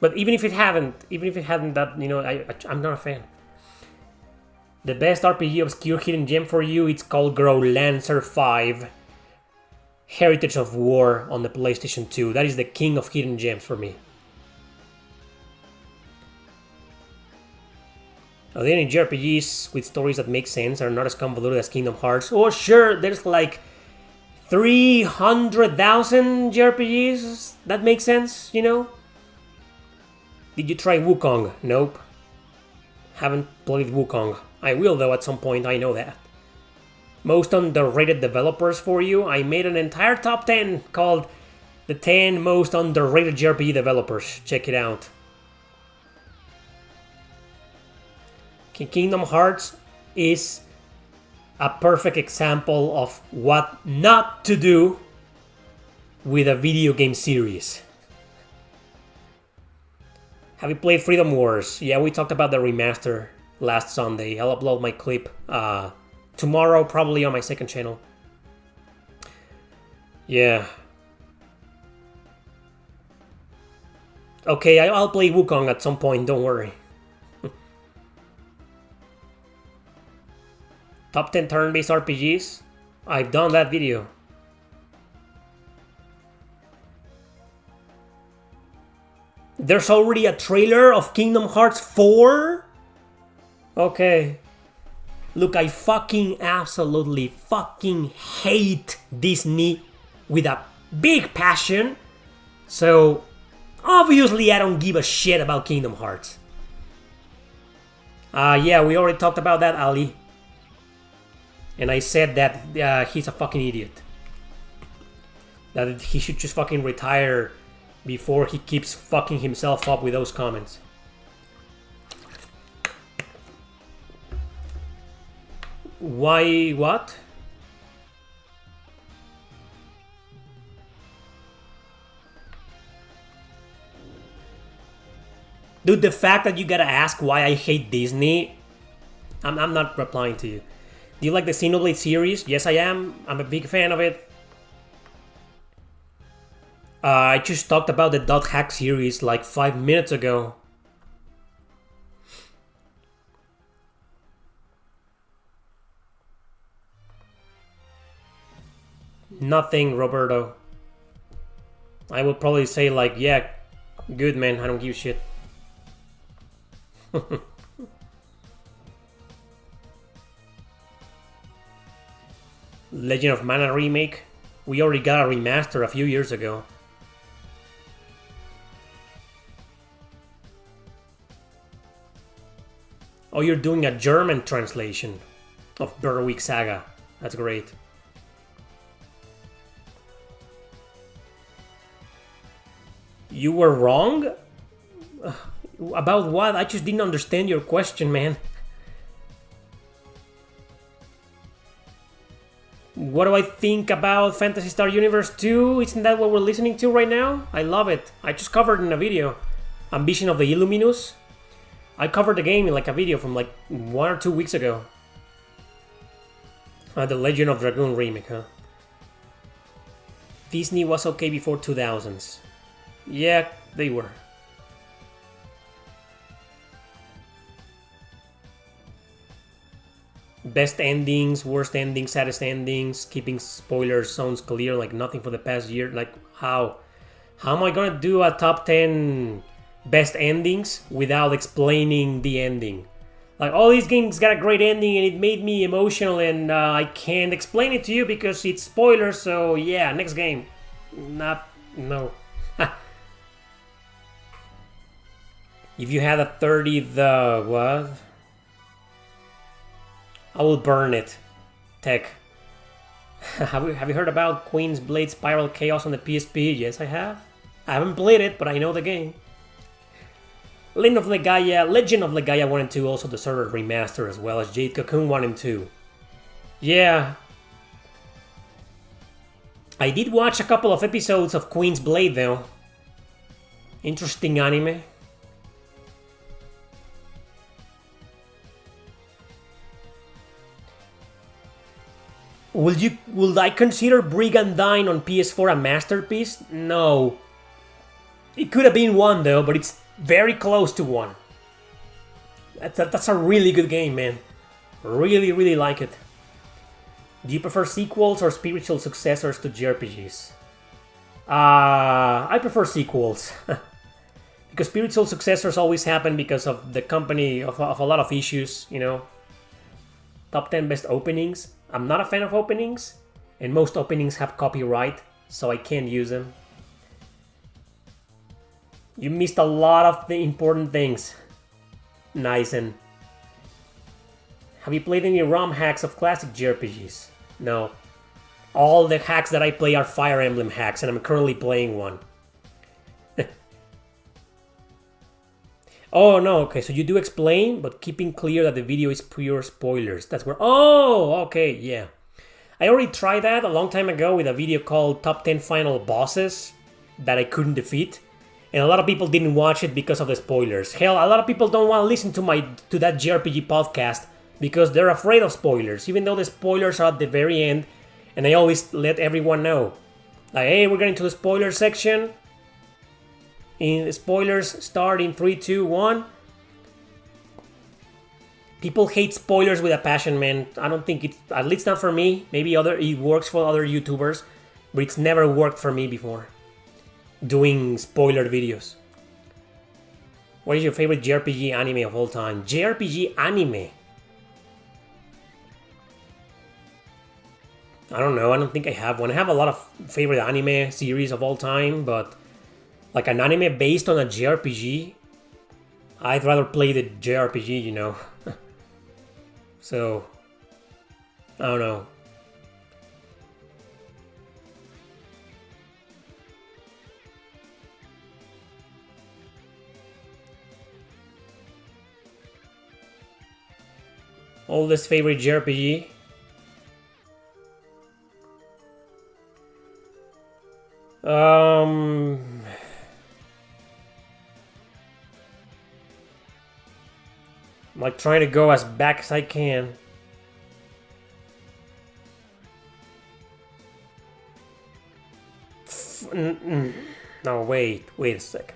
But even if it hadn't, that, you know, I'm not a fan. The best RPG obscure hidden gem for you, it's called Grow Lancer 5 Heritage of War on the PlayStation 2. That is the king of hidden gems for me. Are there any JRPGs with stories that make sense are not as convoluted as Kingdom Hearts? Oh sure, there's like 300,000 JRPGs that make sense, you know? Did you try Wukong? Nope. Haven't played Wukong. I will though at some point, I know that. Most underrated developers for you. I made an entire top 10 called the 10 most underrated JRPG developers. Check it out. Kingdom Hearts is a perfect example of what not to do with a video game series. Have you played Freedom Wars? Yeah, we talked about the remaster last Sunday. I'll upload my clip tomorrow, probably on my second channel. Yeah. Okay, I'll play Wukong at some point, don't worry. Top 10 turn-based RPGs? I've done that video. There's already a trailer of Kingdom Hearts 4? Okay. Look, I fucking absolutely fucking hate Disney with a big passion. So, obviously I don't give a shit about Kingdom Hearts. Yeah, we already talked about that, Ali. And I said that he's a fucking idiot. That he should just fucking retire before he keeps fucking himself up with those comments. Why what? Dude, the fact that you gotta ask why I hate Disney, I'm not replying to you. Do you like the Xenoblade series? Yes, I am. I'm a big fan of it. I just talked about the Dot Hack series like 5 minutes ago. Nothing, Roberto. I would probably say like, yeah, good man, I don't give a shit. Legend of Mana remake? We already got a remaster a few years ago. Oh, you're doing a German translation of Berwick Saga. That's great. You were wrong? About what? I just didn't understand your question, man. What do I think about Phantasy Star Universe 2? Isn't that what we're listening to right now? I love it. I just covered in a video. Ambition of the Illuminus. I covered the game in like a video from like 1 or 2 weeks ago. The Legend of Dragoon remake, huh? Disney was okay before 2000s. Yeah, they were. Best endings, worst endings, saddest endings, keeping spoiler zones clear like nothing for the past year. Like, how? How am I gonna do a top 10 best endings without explaining the ending? Like, all these games got a great ending and it made me emotional, and I can't explain it to you because it's spoilers, so yeah, next game. No. If you had a 30, the what? I will burn it. Tech. have you heard about Queen's Blade Spiral Chaos on the PSP? Yes, I have. I haven't played it, but I know the game. Legend of Legaia 1 and 2 also deserve a remaster, as well as Jade Cocoon 1 and 2. Yeah. I did watch a couple of episodes of Queen's Blade though. Interesting anime. Would I consider Brigandine on PS4 a masterpiece? No. It could have been one though, but it's very close to one. That's a really good game, man. Really like it. Do you prefer sequels or spiritual successors to JRPGs? I prefer sequels. Because spiritual successors always happen because of the company of a lot of issues, you know. Top 10 best openings. I'm not a fan of openings, and most openings have copyright, so I can't use them. You missed a lot of the important things. Nice. And have you played any ROM hacks of classic JRPGs? No. All the hacks that I play are Fire Emblem hacks, and I'm currently playing one. Oh, no, okay, so you do explain, but keeping clear that the video is pure spoilers. That's where... Oh, okay, yeah. I already tried that a long time ago with a video called Top 10 Final Bosses that I couldn't defeat. And a lot of people didn't watch it because of the spoilers. Hell, a lot of people don't want to listen to that JRPG podcast because they're afraid of spoilers, even though the spoilers are at the very end, and I always let everyone know. Like, hey, we're getting to the spoiler section. In spoilers start in 3, 2, 1. People hate spoilers with a passion, man. I don't think it's, at least not for me. Maybe it works for other YouTubers, but it's never worked for me before. Doing spoiler videos. What is your favorite JRPG anime of all time? JRPG anime? I don't know. I don't think I have one. I have a lot of favorite anime series of all time, but like an anime based on a JRPG, I'd rather play the JRPG, you know. So, I don't know. Oldest favorite JRPG? I'm like trying to go as back as I can. No, wait a second.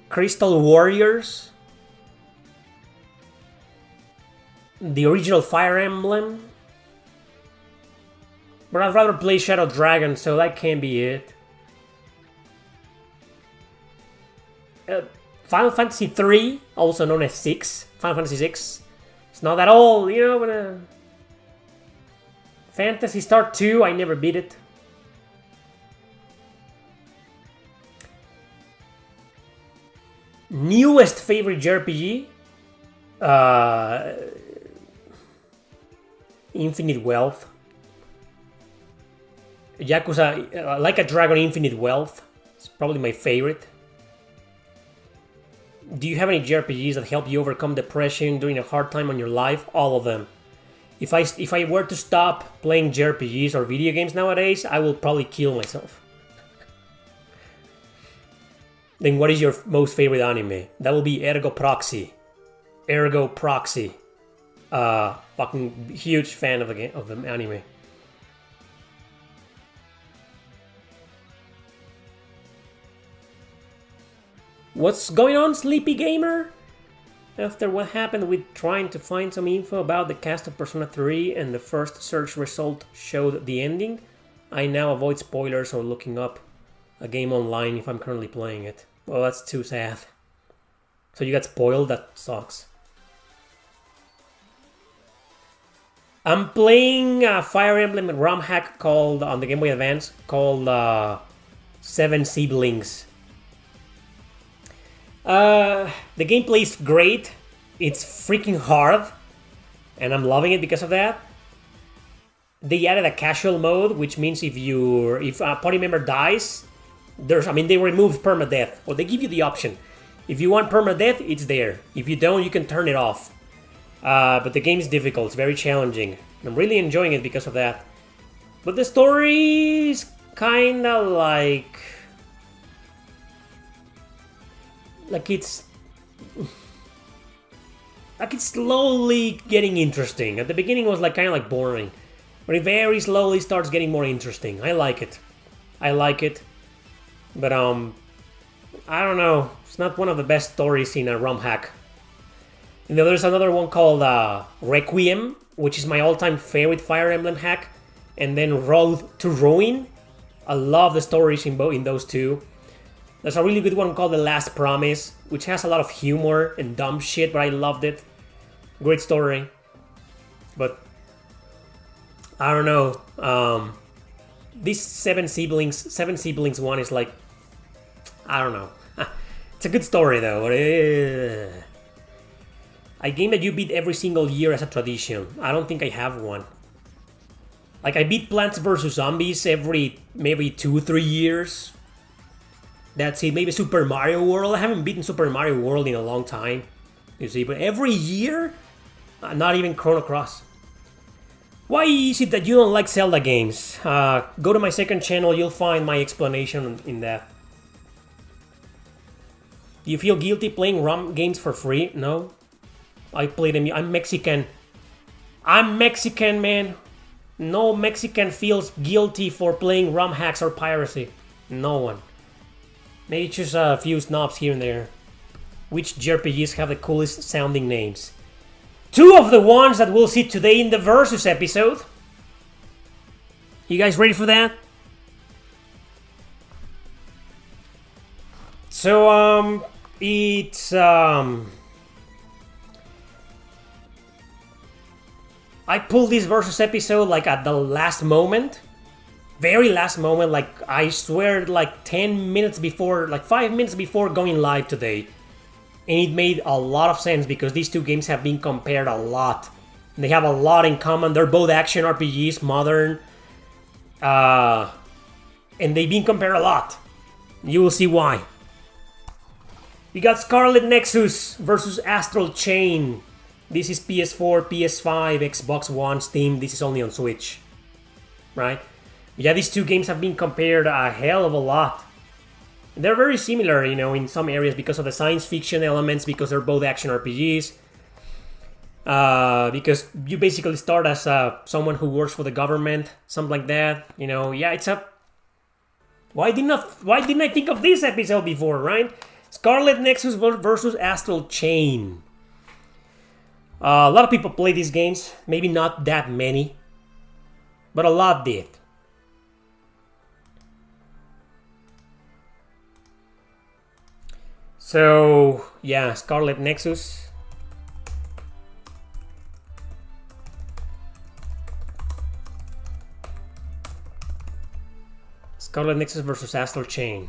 Crystal Warriors? The original Fire Emblem? But I'd rather play Shadow Dragon, so that can't be it. Final Fantasy 3, also known as 6. Final Fantasy 6. It's not that old, you know, but... Phantasy Star 2, I never beat it. Newest favorite JRPG? Infinite Wealth. Yakuza, Like a Dragon Infinite Wealth. It's probably my favorite. Do you have any JRPGs that help you overcome depression during a hard time in your life? All of them. If I were to stop playing JRPGs or video games nowadays, I will probably kill myself. Then what is your most favorite anime? That will be Ergo Proxy. Ergo Proxy. Fucking huge fan of the anime. What's going on, Sleepy Gamer? After what happened with trying to find some info about the cast of Persona 3 and the first search result showed the ending, I now avoid spoilers or looking up a game online if I'm currently playing it. Well, that's too sad. So you got spoiled? That sucks. I'm playing a Fire Emblem ROM hack called, on the Game Boy Advance, called 7 Siblings. The gameplay is great. It's freaking hard, and I'm loving it because of that. They added a casual mode, which means if a party member dies, they removed permadeath, or they give you the option. If you want permadeath, it's there. If you don't, you can turn it off. But the game is difficult. It's very challenging. I'm really enjoying it because of that. But the story is kind of like it's slowly getting interesting. At the beginning it was kind of boring, but it very slowly starts getting more interesting. I like it, but I don't know. It's not one of the best stories in a ROM hack. You know, there's another one called Requiem, which is my all-time favorite Fire Emblem hack, and then Road to Ruin. I love the stories in those two. There's a really good one called The Last Promise, which has a lot of humor and dumb shit, but I loved it. Great story. But I don't know. This Seven Siblings one is I don't know. It's a good story though. A game that you beat every single year as a tradition. I don't think I have one. I beat Plants vs. Zombies every maybe 2-3 years. That's it. Maybe Super Mario World. I haven't beaten Super Mario World in a long time. You see, but every year? Not even Chrono Cross. Why is it that you don't like Zelda games? Go to my second channel, you'll find my explanation in that. Do you feel guilty playing ROM games for free? No. I play them. I'm Mexican. I'm Mexican, man. No Mexican feels guilty for playing ROM hacks or piracy. No one. Maybe just a few snobs here and there. Which JRPGs have the coolest sounding names? Two of the ones that we'll see today in the Versus episode. You guys ready for that? So, it's, I pulled this Versus episode at the last moment. Very last moment, I swear 10 minutes before, 5 minutes before going live today. And it made a lot of sense because these two games have been compared a lot. And they have a lot in common. They're both action RPGs, modern. And they've been compared a lot. You will see why. We got Scarlet Nexus versus Astral Chain. This is PS4, PS5, Xbox One, Steam. This is only on Switch. Right? Yeah, these two games have been compared a hell of a lot. They're very similar, you know, in some areas because of the science fiction elements, because they're both action RPGs. Because you basically start as someone who works for the government, something like that. You know, yeah, it's a... Why didn't I think of this episode before, right? Scarlet Nexus versus Astral Chain. A lot of people play these games. Maybe not that many, but a lot did. So, yeah, Scarlet Nexus. Scarlet Nexus versus Astral Chain.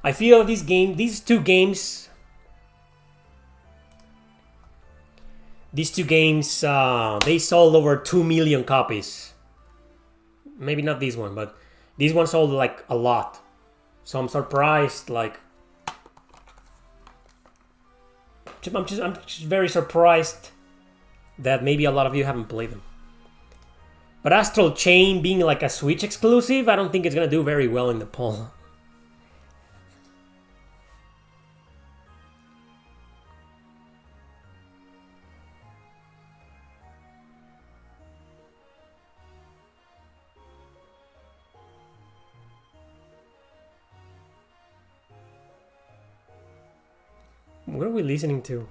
I feel these two games, they sold over 2 million copies. Maybe not this one, but this one sold like a lot. So I'm surprised, like... I'm just very surprised that maybe a lot of you haven't played them. But Astral Chain being like a Switch exclusive, I don't think it's gonna do very well in the poll. What are we listening to?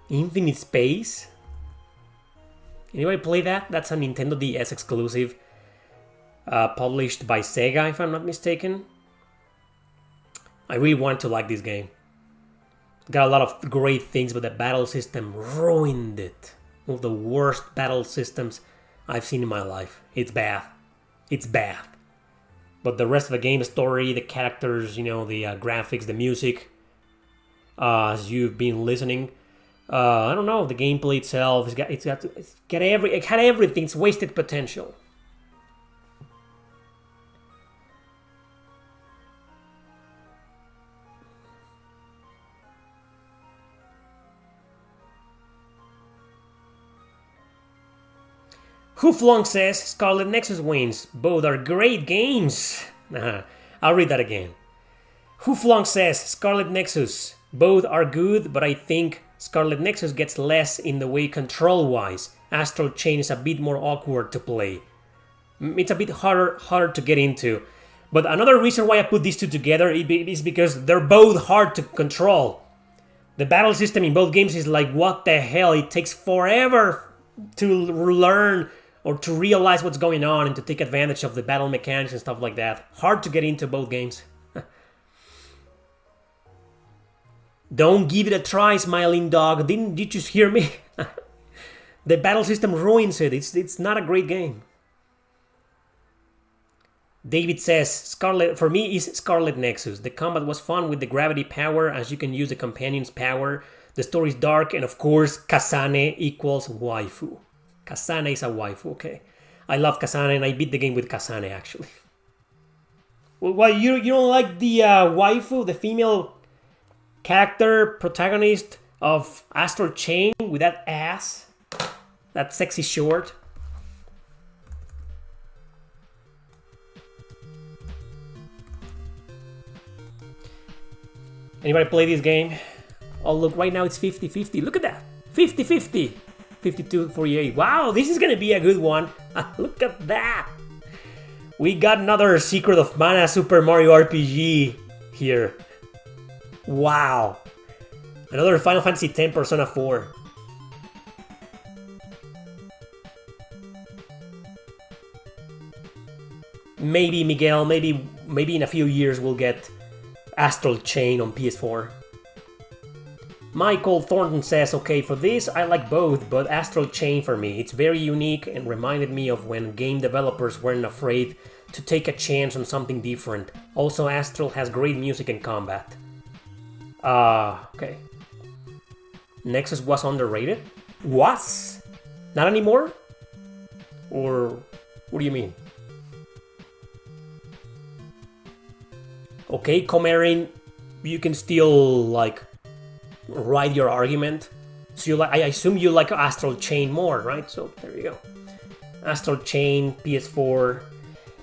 Infinite Space? Anybody play that? That's a Nintendo DS exclusive. Published by Sega, if I'm not mistaken. I really want to like this game. Got a lot of great things, but the battle system ruined it. One of the worst battle systems I've seen in my life. It's bad. It's bad. But the rest of the game, the story, the characters, you know, the graphics, the music... as you've been listening, I don't know, the gameplay itself, it had everything. It's wasted potential. Hooflong says Scarlet Nexus wins. Both are great games. I'll read that again. Hooflong says Scarlet Nexus. Both are good, but I think Scarlet Nexus gets less in the way control-wise. Astral Chain is a bit more awkward to play. It's a bit harder to get into. But another reason why I put these two together is because they're both hard to control. The battle system in both games is like, what the hell? It takes forever to learn or to realize what's going on and to take advantage of the battle mechanics and stuff like that. Hard to get into both games. Don't give it a try, Smiling Dog. Didn't you just hear me? The battle system ruins it. It's not a great game. David says, for me is Scarlet Nexus. The combat was fun with the gravity power, as you can use the companion's power. The story is dark, and of course, Kasane equals waifu. Kasane is a waifu, okay. I love Kasane, and I beat the game with Kasane, actually. Well, you don't like the waifu, the female... character, protagonist of Astral Chain with that ass, that sexy short. Anybody play this game? Oh look, right now it's 50-50. Look at that, 50-50, 52-48. Wow, this is gonna be a good one. Look at that. We got another Secret of Mana Super Mario RPG here. Wow. Another Final Fantasy X Persona 4. Maybe, Miguel, maybe in a few years we'll get Astral Chain on PS4. Michael Thornton says, okay, for this I like both, but Astral Chain for me. It's very unique and reminded me of when game developers weren't afraid to take a chance on something different. Also, Astral has great music and combat. Okay. Nexus was underrated? Was? Not anymore? Or what do you mean? Okay, Comarin, you can still like write your argument. So you like, I assume you like Astral Chain more, right? So there you go. Astral Chain, PS4.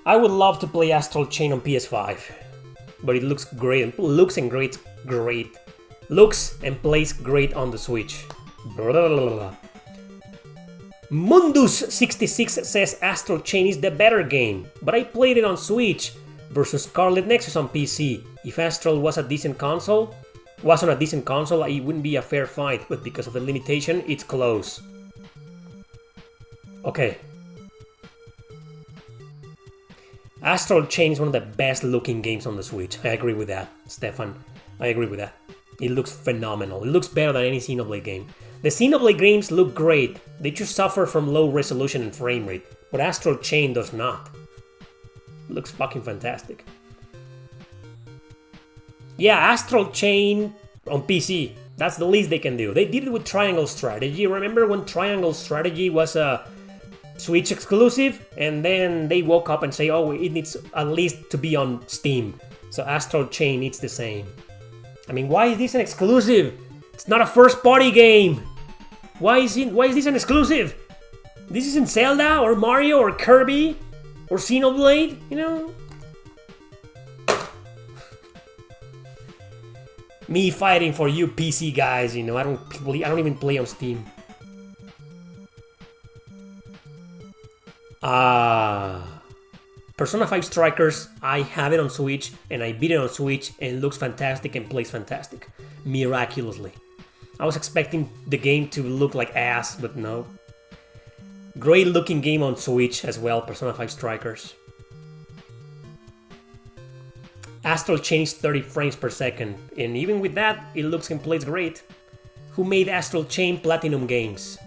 I would love to play Astral Chain on PS5, but it looks great. Looks and plays great on the Switch. Blah, blah, blah, blah. Mundus66 says Astral Chain is the better game, but I played it on Switch versus Scarlet Nexus on PC. If Astral was on a decent console, it wouldn't be a fair fight, but because of the limitation, it's close. Okay. Astral Chain is one of the best looking games on the Switch. I agree with that, Stefan. I agree with that. It looks phenomenal. It looks better than any Xenoblade game. The Xenoblade games look great. They just suffer from low resolution and frame rate, but Astral Chain does not. It looks fucking fantastic. Yeah, Astral Chain on PC. That's the least they can do. They did it with Triangle Strategy. Remember when Triangle Strategy was a Switch exclusive? And then they woke up and say, oh, it needs at least to be on Steam. So Astral Chain needs the same. I mean, why is this an exclusive? It's not a first-party game. Why is this an exclusive? This isn't Zelda or Mario or Kirby or Xenoblade, you know? Me fighting for you PC guys, you know, I don't even play on Steam. Persona 5 Strikers, I have it on Switch and I beat it on Switch and it looks fantastic and plays fantastic. Miraculously. I was expecting the game to look like ass, but no. Great looking game on Switch as well, Persona 5 Strikers. Astral Chain is 30 frames per second, and even with that, it looks and plays great. Who made Astral Chain? Platinum Games.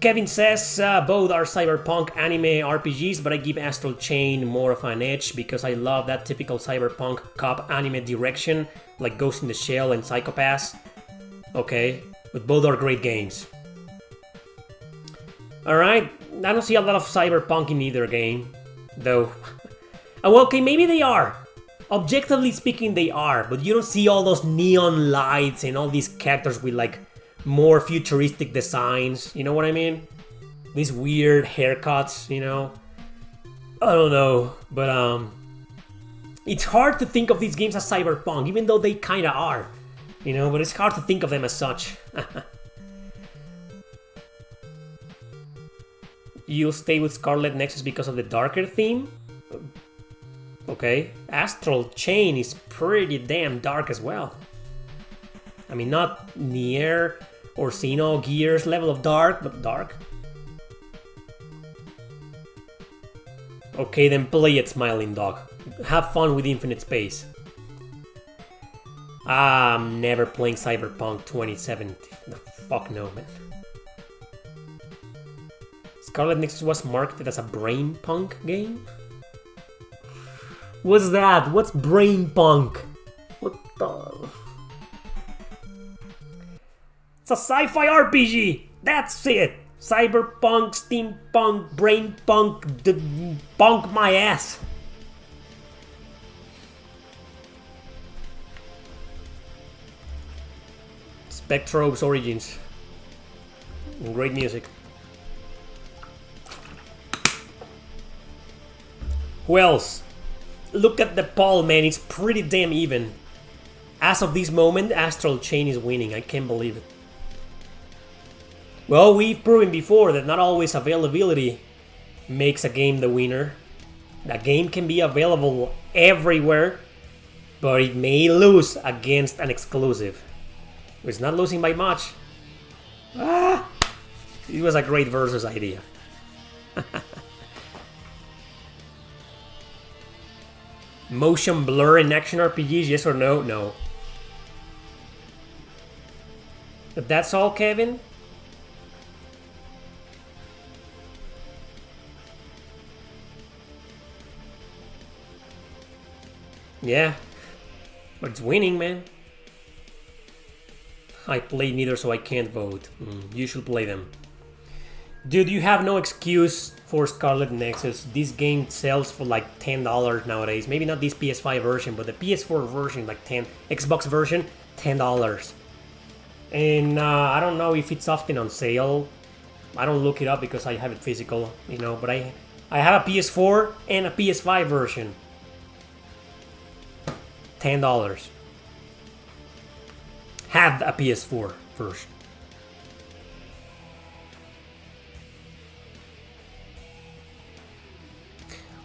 Kevin says both are cyberpunk anime RPGs, but I give Astral Chain more of an edge because I love that typical cyberpunk cop anime direction, like Ghost in the Shell and Psycho-Pass. Okay, but both are great games. Alright, I don't see a lot of cyberpunk in either game, though. Well, okay, maybe they are. Objectively speaking, they are, but you don't see all those neon lights and all these characters with like more futuristic designs, you know what I mean? These weird haircuts, you know? I don't know, but it's hard to think of these games as cyberpunk, even though they kinda are, you know, but it's hard to think of them as such. You'll stay with Scarlet Nexus because of the darker theme? Okay, Astral Chain is pretty damn dark as well. I mean, not Nier or Xenogears level of dark, but dark. Okay, then play it, Smiling Dog. Have fun with Infinite Space. I'm never playing Cyberpunk 2070. The fuck no, man. Scarlet Nexus was marketed as a brain punk game? What's that? What's brain punk? What the... It's a sci-fi RPG! That's it! Cyberpunk, steampunk, brain punk, punk my ass! Spectrobe's Origins. Great music. Who else? Look at the poll, man, it's pretty damn even. As of this moment, Astral Chain is winning, I can't believe it. Well, we've proven before that not always availability makes a game the winner. A game can be available everywhere, but it may lose against an exclusive. It's not losing by much. It was a great versus idea. Motion blur in action RPGs, yes or no? No. But that's all, Kevin? Yeah. But it's winning, man. I play neither, so I can't vote. You should play them. Dude, you have no excuse for Scarlet Nexus. This game sells for like $10 nowadays. Maybe not this PS5 version, but the PS4 version, like 10. Xbox version, $10. And I don't know if it's often on sale. I don't look it up because I have it physical, you know, but I have a PS4 and a PS5 version. $10. Have a PS4 version.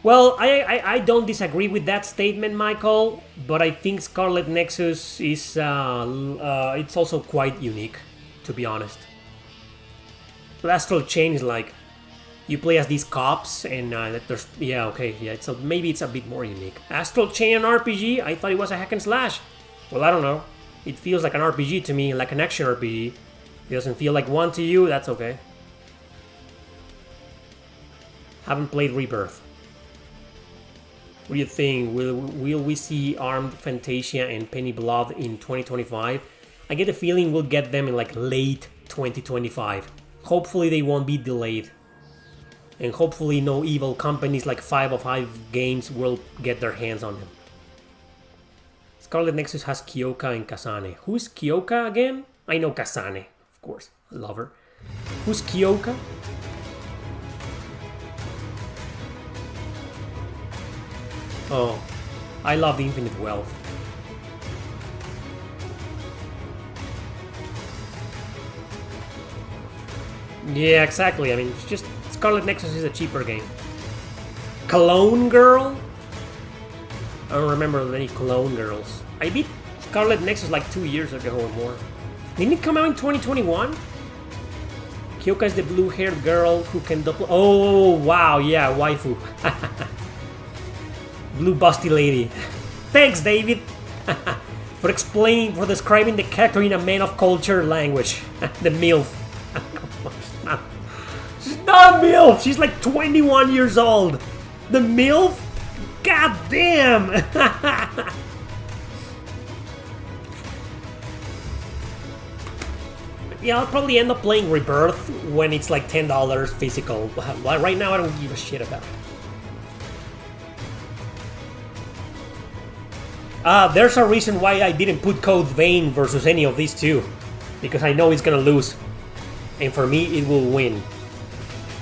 Well, I don't disagree with that statement, Michael, but I think Scarlet Nexus is it's also quite unique, to be honest. Astral Chain is like you play as these cops, and there's maybe it's a bit more unique. Astral Chain an RPG? I thought it was a hack and slash. Well, I don't know. It feels like an RPG to me, like an action RPG. It doesn't feel like one to you. That's okay. Haven't played Rebirth. What do you think? Will we see Armed Fantasia and Penny Blood in 2025? I get the feeling we'll get them in like late 2025. Hopefully they won't be delayed. And hopefully no evil companies like 505 Games will get their hands on them. Scarlet Nexus has Kyoka and Kasane. Who's Kyoka again? I know Kasane, of course. I love her. Who's Kyoka? Oh, I love the Infinite Wealth. Yeah, exactly. I mean, it's just Scarlet Nexus is a cheaper game. Clone Girl? I don't remember any Clone Girls. I beat Scarlet Nexus like 2 years ago or more. Didn't it come out in 2021? Kyoka is the blue-haired girl who can double... Oh, wow, yeah, waifu. Blue busty lady. Thanks, David, for describing the character in a man of culture language. The MILF. She's not a MILF. She's like 21 years old. The MILF? God damn. Yeah, I'll probably end up playing Rebirth when it's like $10 physical. Right now, I don't give a shit about it. There's a reason why I didn't put Code Vein versus any of these two. Because I know it's gonna lose. And for me, it will win.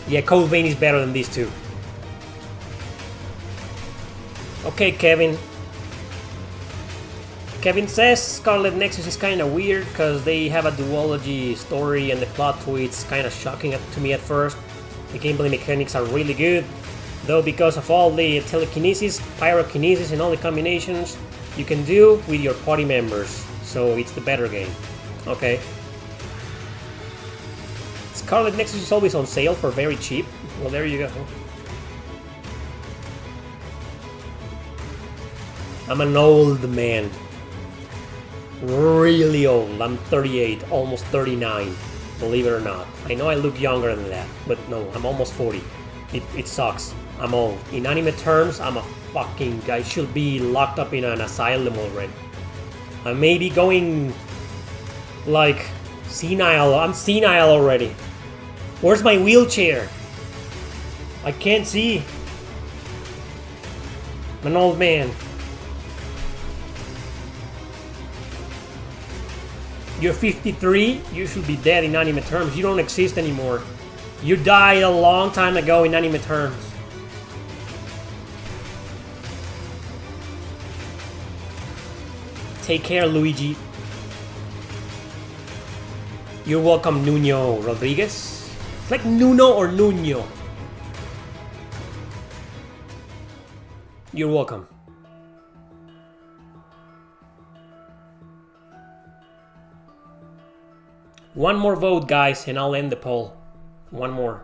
Yeah, Code Vein is better than these two. Okay, Kevin. Kevin says Scarlet Nexus is kinda weird because they have a duology story and the plot twist's kinda shocking to me at first. The gameplay mechanics are really good. Though because of all the telekinesis, pyrokinesis and all the combinations you can do with your party members, so it's the better game. Okay. Scarlet Nexus is always on sale for very cheap. Well, there you go. I'm an old man. Really old. I'm 38, almost 39. Believe it or not. I know I look younger than that, but no, I'm almost 40. It sucks. I'm old. In anime terms, I'm a fucking guy. Should be locked up in an asylum already. I may be going like senile. I'm senile already. Where's my wheelchair? I can't see. I'm an old man. You're 53, you should be dead in anime terms. You don't exist anymore. You died a long time ago in anime terms. Take care, Luigi. You're welcome, Nuno Rodriguez. It's like Nuno or Nuno. You're welcome. One more vote, guys, and I'll end the poll. One more.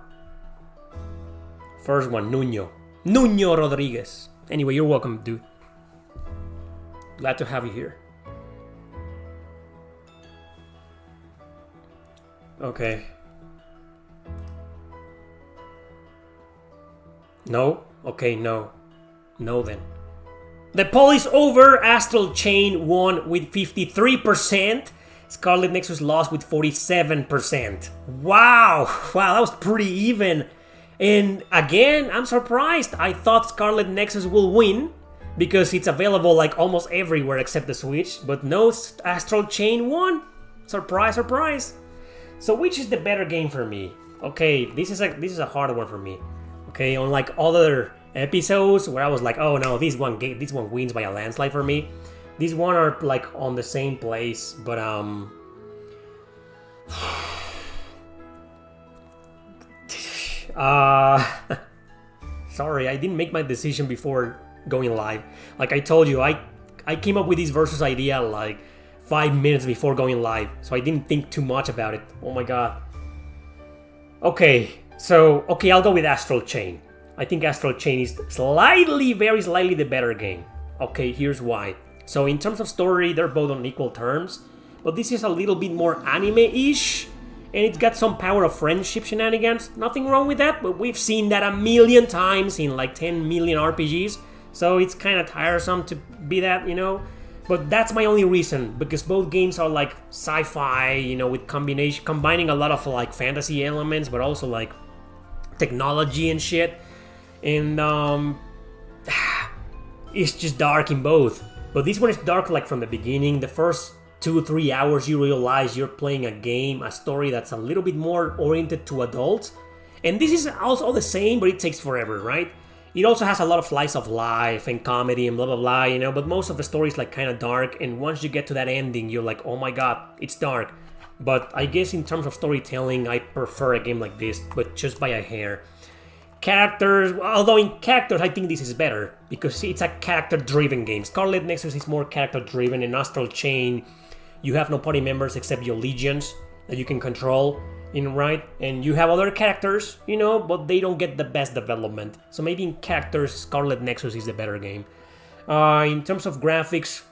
First one, Nuno. Nuno Rodriguez. Anyway, you're welcome, dude. Glad to have you here. Okay. No? Okay, no. No then. The poll is over. Astral Chain won with 53%. Scarlet Nexus lost with 47%. Wow, wow, that was pretty even. And again, I'm surprised. I thought Scarlet Nexus will win because it's available like almost everywhere except the Switch. But no, Astral Chain won. Surprise, surprise. So which is the better game for me? Okay, this is a hard one for me. Okay, unlike other episodes where I was like, oh no, this one wins by a landslide for me. These one are like on the same place, but sorry, I didn't make my decision before going live. Like I told you, I came up with this versus idea like 5 minutes before going live, so I didn't think too much about it. Oh my god. Okay, I'll go with Astral Chain. I think Astral Chain is very slightly the better game. Okay, here's why. So in terms of story, they're both on equal terms, but this is a little bit more anime-ish, and it's got some power of friendship shenanigans. Nothing wrong with that, but we've seen that a million times in like 10 million RPGs, so it's kind of tiresome to be that, you know? But that's my only reason, because both games are like sci-fi, you know, with combining a lot of like fantasy elements, but also like technology and shit. And it's just dark in both. But this one is dark like from the beginning. The first 2-3 hours you realize you're playing a game, a story that's a little bit more oriented to adults. And this is also the same, but it takes forever, right? It also has a lot of slice of life and comedy and blah blah blah, you know, but most of the story is like kind of dark, and once you get to that ending, you're like, oh my god, it's dark. But I guess in terms of storytelling, I prefer a game like this, but just by a hair. Characters, although in characters, I think this is better, because it's a character-driven game. Scarlet Nexus is more character-driven. In Astral Chain, you have no party members except your legions that you can control. Right? And you have other characters, you know, but they don't get the best development. So maybe in characters, Scarlet Nexus is the better game. In terms of graphics,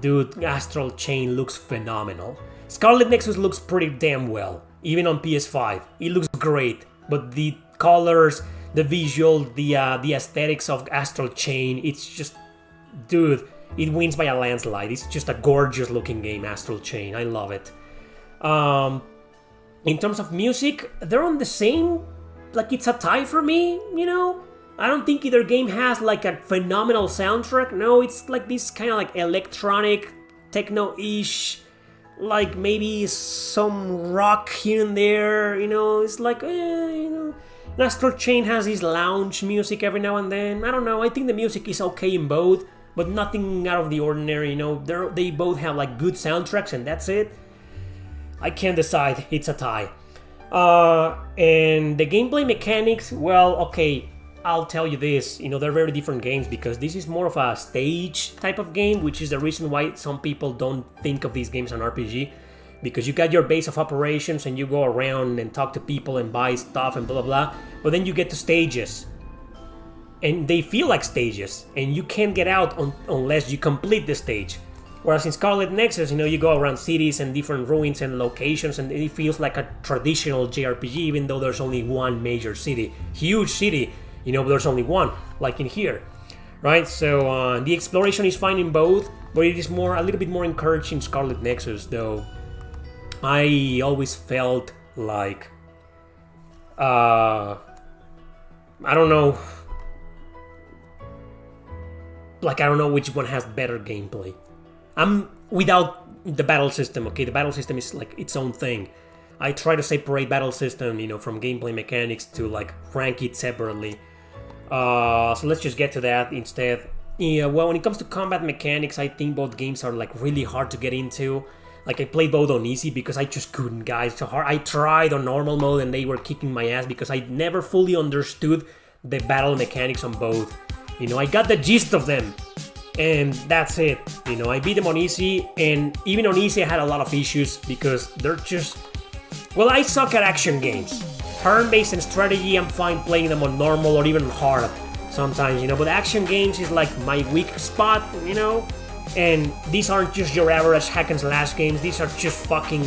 dude, Astral Chain looks phenomenal. Scarlet Nexus looks pretty damn well, even on PS5. It looks great, but the colors, the visual, the aesthetics of Astral Chain, it's just, dude, it wins by a landslide. It's just a gorgeous looking game, Astral Chain. I love it. In terms of music, they're on the same, like it's a tie for me, you know? I don't think either game has like a phenomenal soundtrack. No, it's like this kind of like electronic, techno-ish, like maybe some rock here and there, you know? It's like, you know. Astral Chain has this lounge music every now and then. I don't know, I think the music is okay in both, but nothing out of the ordinary, you know? They both have like good soundtracks and that's it. I can't decide, it's a tie. And the gameplay mechanics, well, okay, I'll tell you this, you know, they're very different games because this is more of a stage type of game, which is the reason why some people don't think of these games as an RPG. Because you got your base of operations and you go around and talk to people and buy stuff and blah blah blah, but then you get to stages. And they feel like stages, and you can't get out unless you complete the stage. Whereas in Scarlet Nexus, you know, you go around cities and different ruins and locations, and it feels like a traditional JRPG, even though there's only one major city. Huge city, you know, but there's only one, like in here, right? So the exploration is fine in both, but it is a little bit more encouraged in Scarlet Nexus, though. I always felt like, I don't know, like I don't know which one has better gameplay. I'm without the battle system, okay? The battle system is like its own thing. I try to separate battle system, you know, from gameplay mechanics to like rank it separately. So let's just get to that instead. Yeah, well, when it comes to combat mechanics, I think both games are like really hard to get into. Like I played both on easy because I just couldn't, guys. So hard. I tried on normal mode and they were kicking my ass because I never fully understood the battle mechanics on both. You know, I got the gist of them. And that's it, you know, I beat them on easy, and even on easy I had a lot of issues because they're just, well, I suck at action games. Turn-based and strategy, I'm fine playing them on normal or even hard sometimes, you know, but action games is like my weak spot, you know, and these aren't just your average hack and slash games, these are just fucking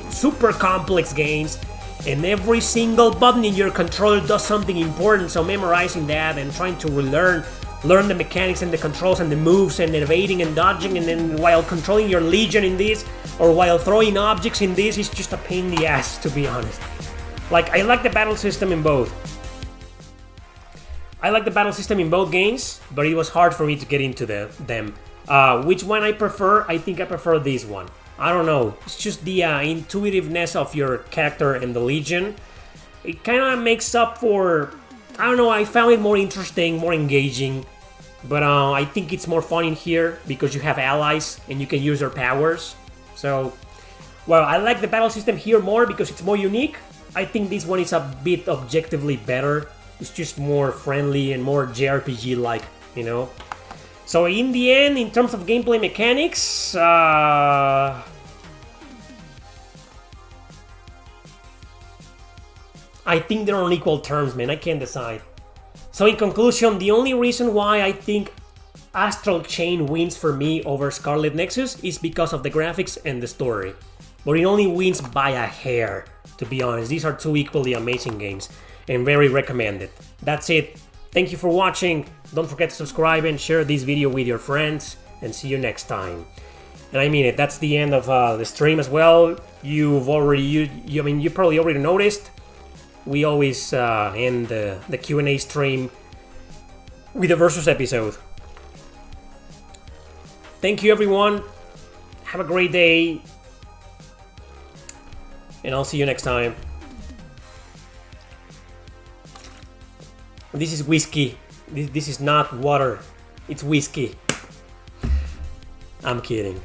super complex games, and every single button in your controller does something important, so memorizing that and trying to relearn learn the mechanics and the controls and the moves and evading and dodging, and then while controlling your legion in this, or while throwing objects in this, is just a pain in the ass, to be honest. Like, I like the battle system in both. I like the battle system in both games, but it was hard for me to get into them. Which one I prefer? I think I prefer this one. I don't know. It's just the intuitiveness of your character and the Legion. It kind of makes up for... I don't know, I found it more interesting, more engaging. But I think it's more fun in here because you have allies and you can use their powers. So, well, I like the battle system here more because it's more unique. I think this one is a bit objectively better. It's just more friendly and more JRPG-like, you know? So in the end, in terms of gameplay mechanics, I think they're on equal terms, man. I can't decide. So in conclusion, the only reason why I think Astral Chain wins for me over Scarlet Nexus is because of the graphics and the story. But it only wins by a hair, to be honest. These are two equally amazing games and very recommended. That's it. Thank you for watching. Don't forget to subscribe and share this video with your friends, and see you next time. And I mean it, that's the end of the stream as well. You've already, you probably already noticed, we always end the Q&A stream with a versus episode. Thank you everyone, have a great day, and I'll see you next time. This is whiskey. This is not water. It's whiskey. I'm kidding.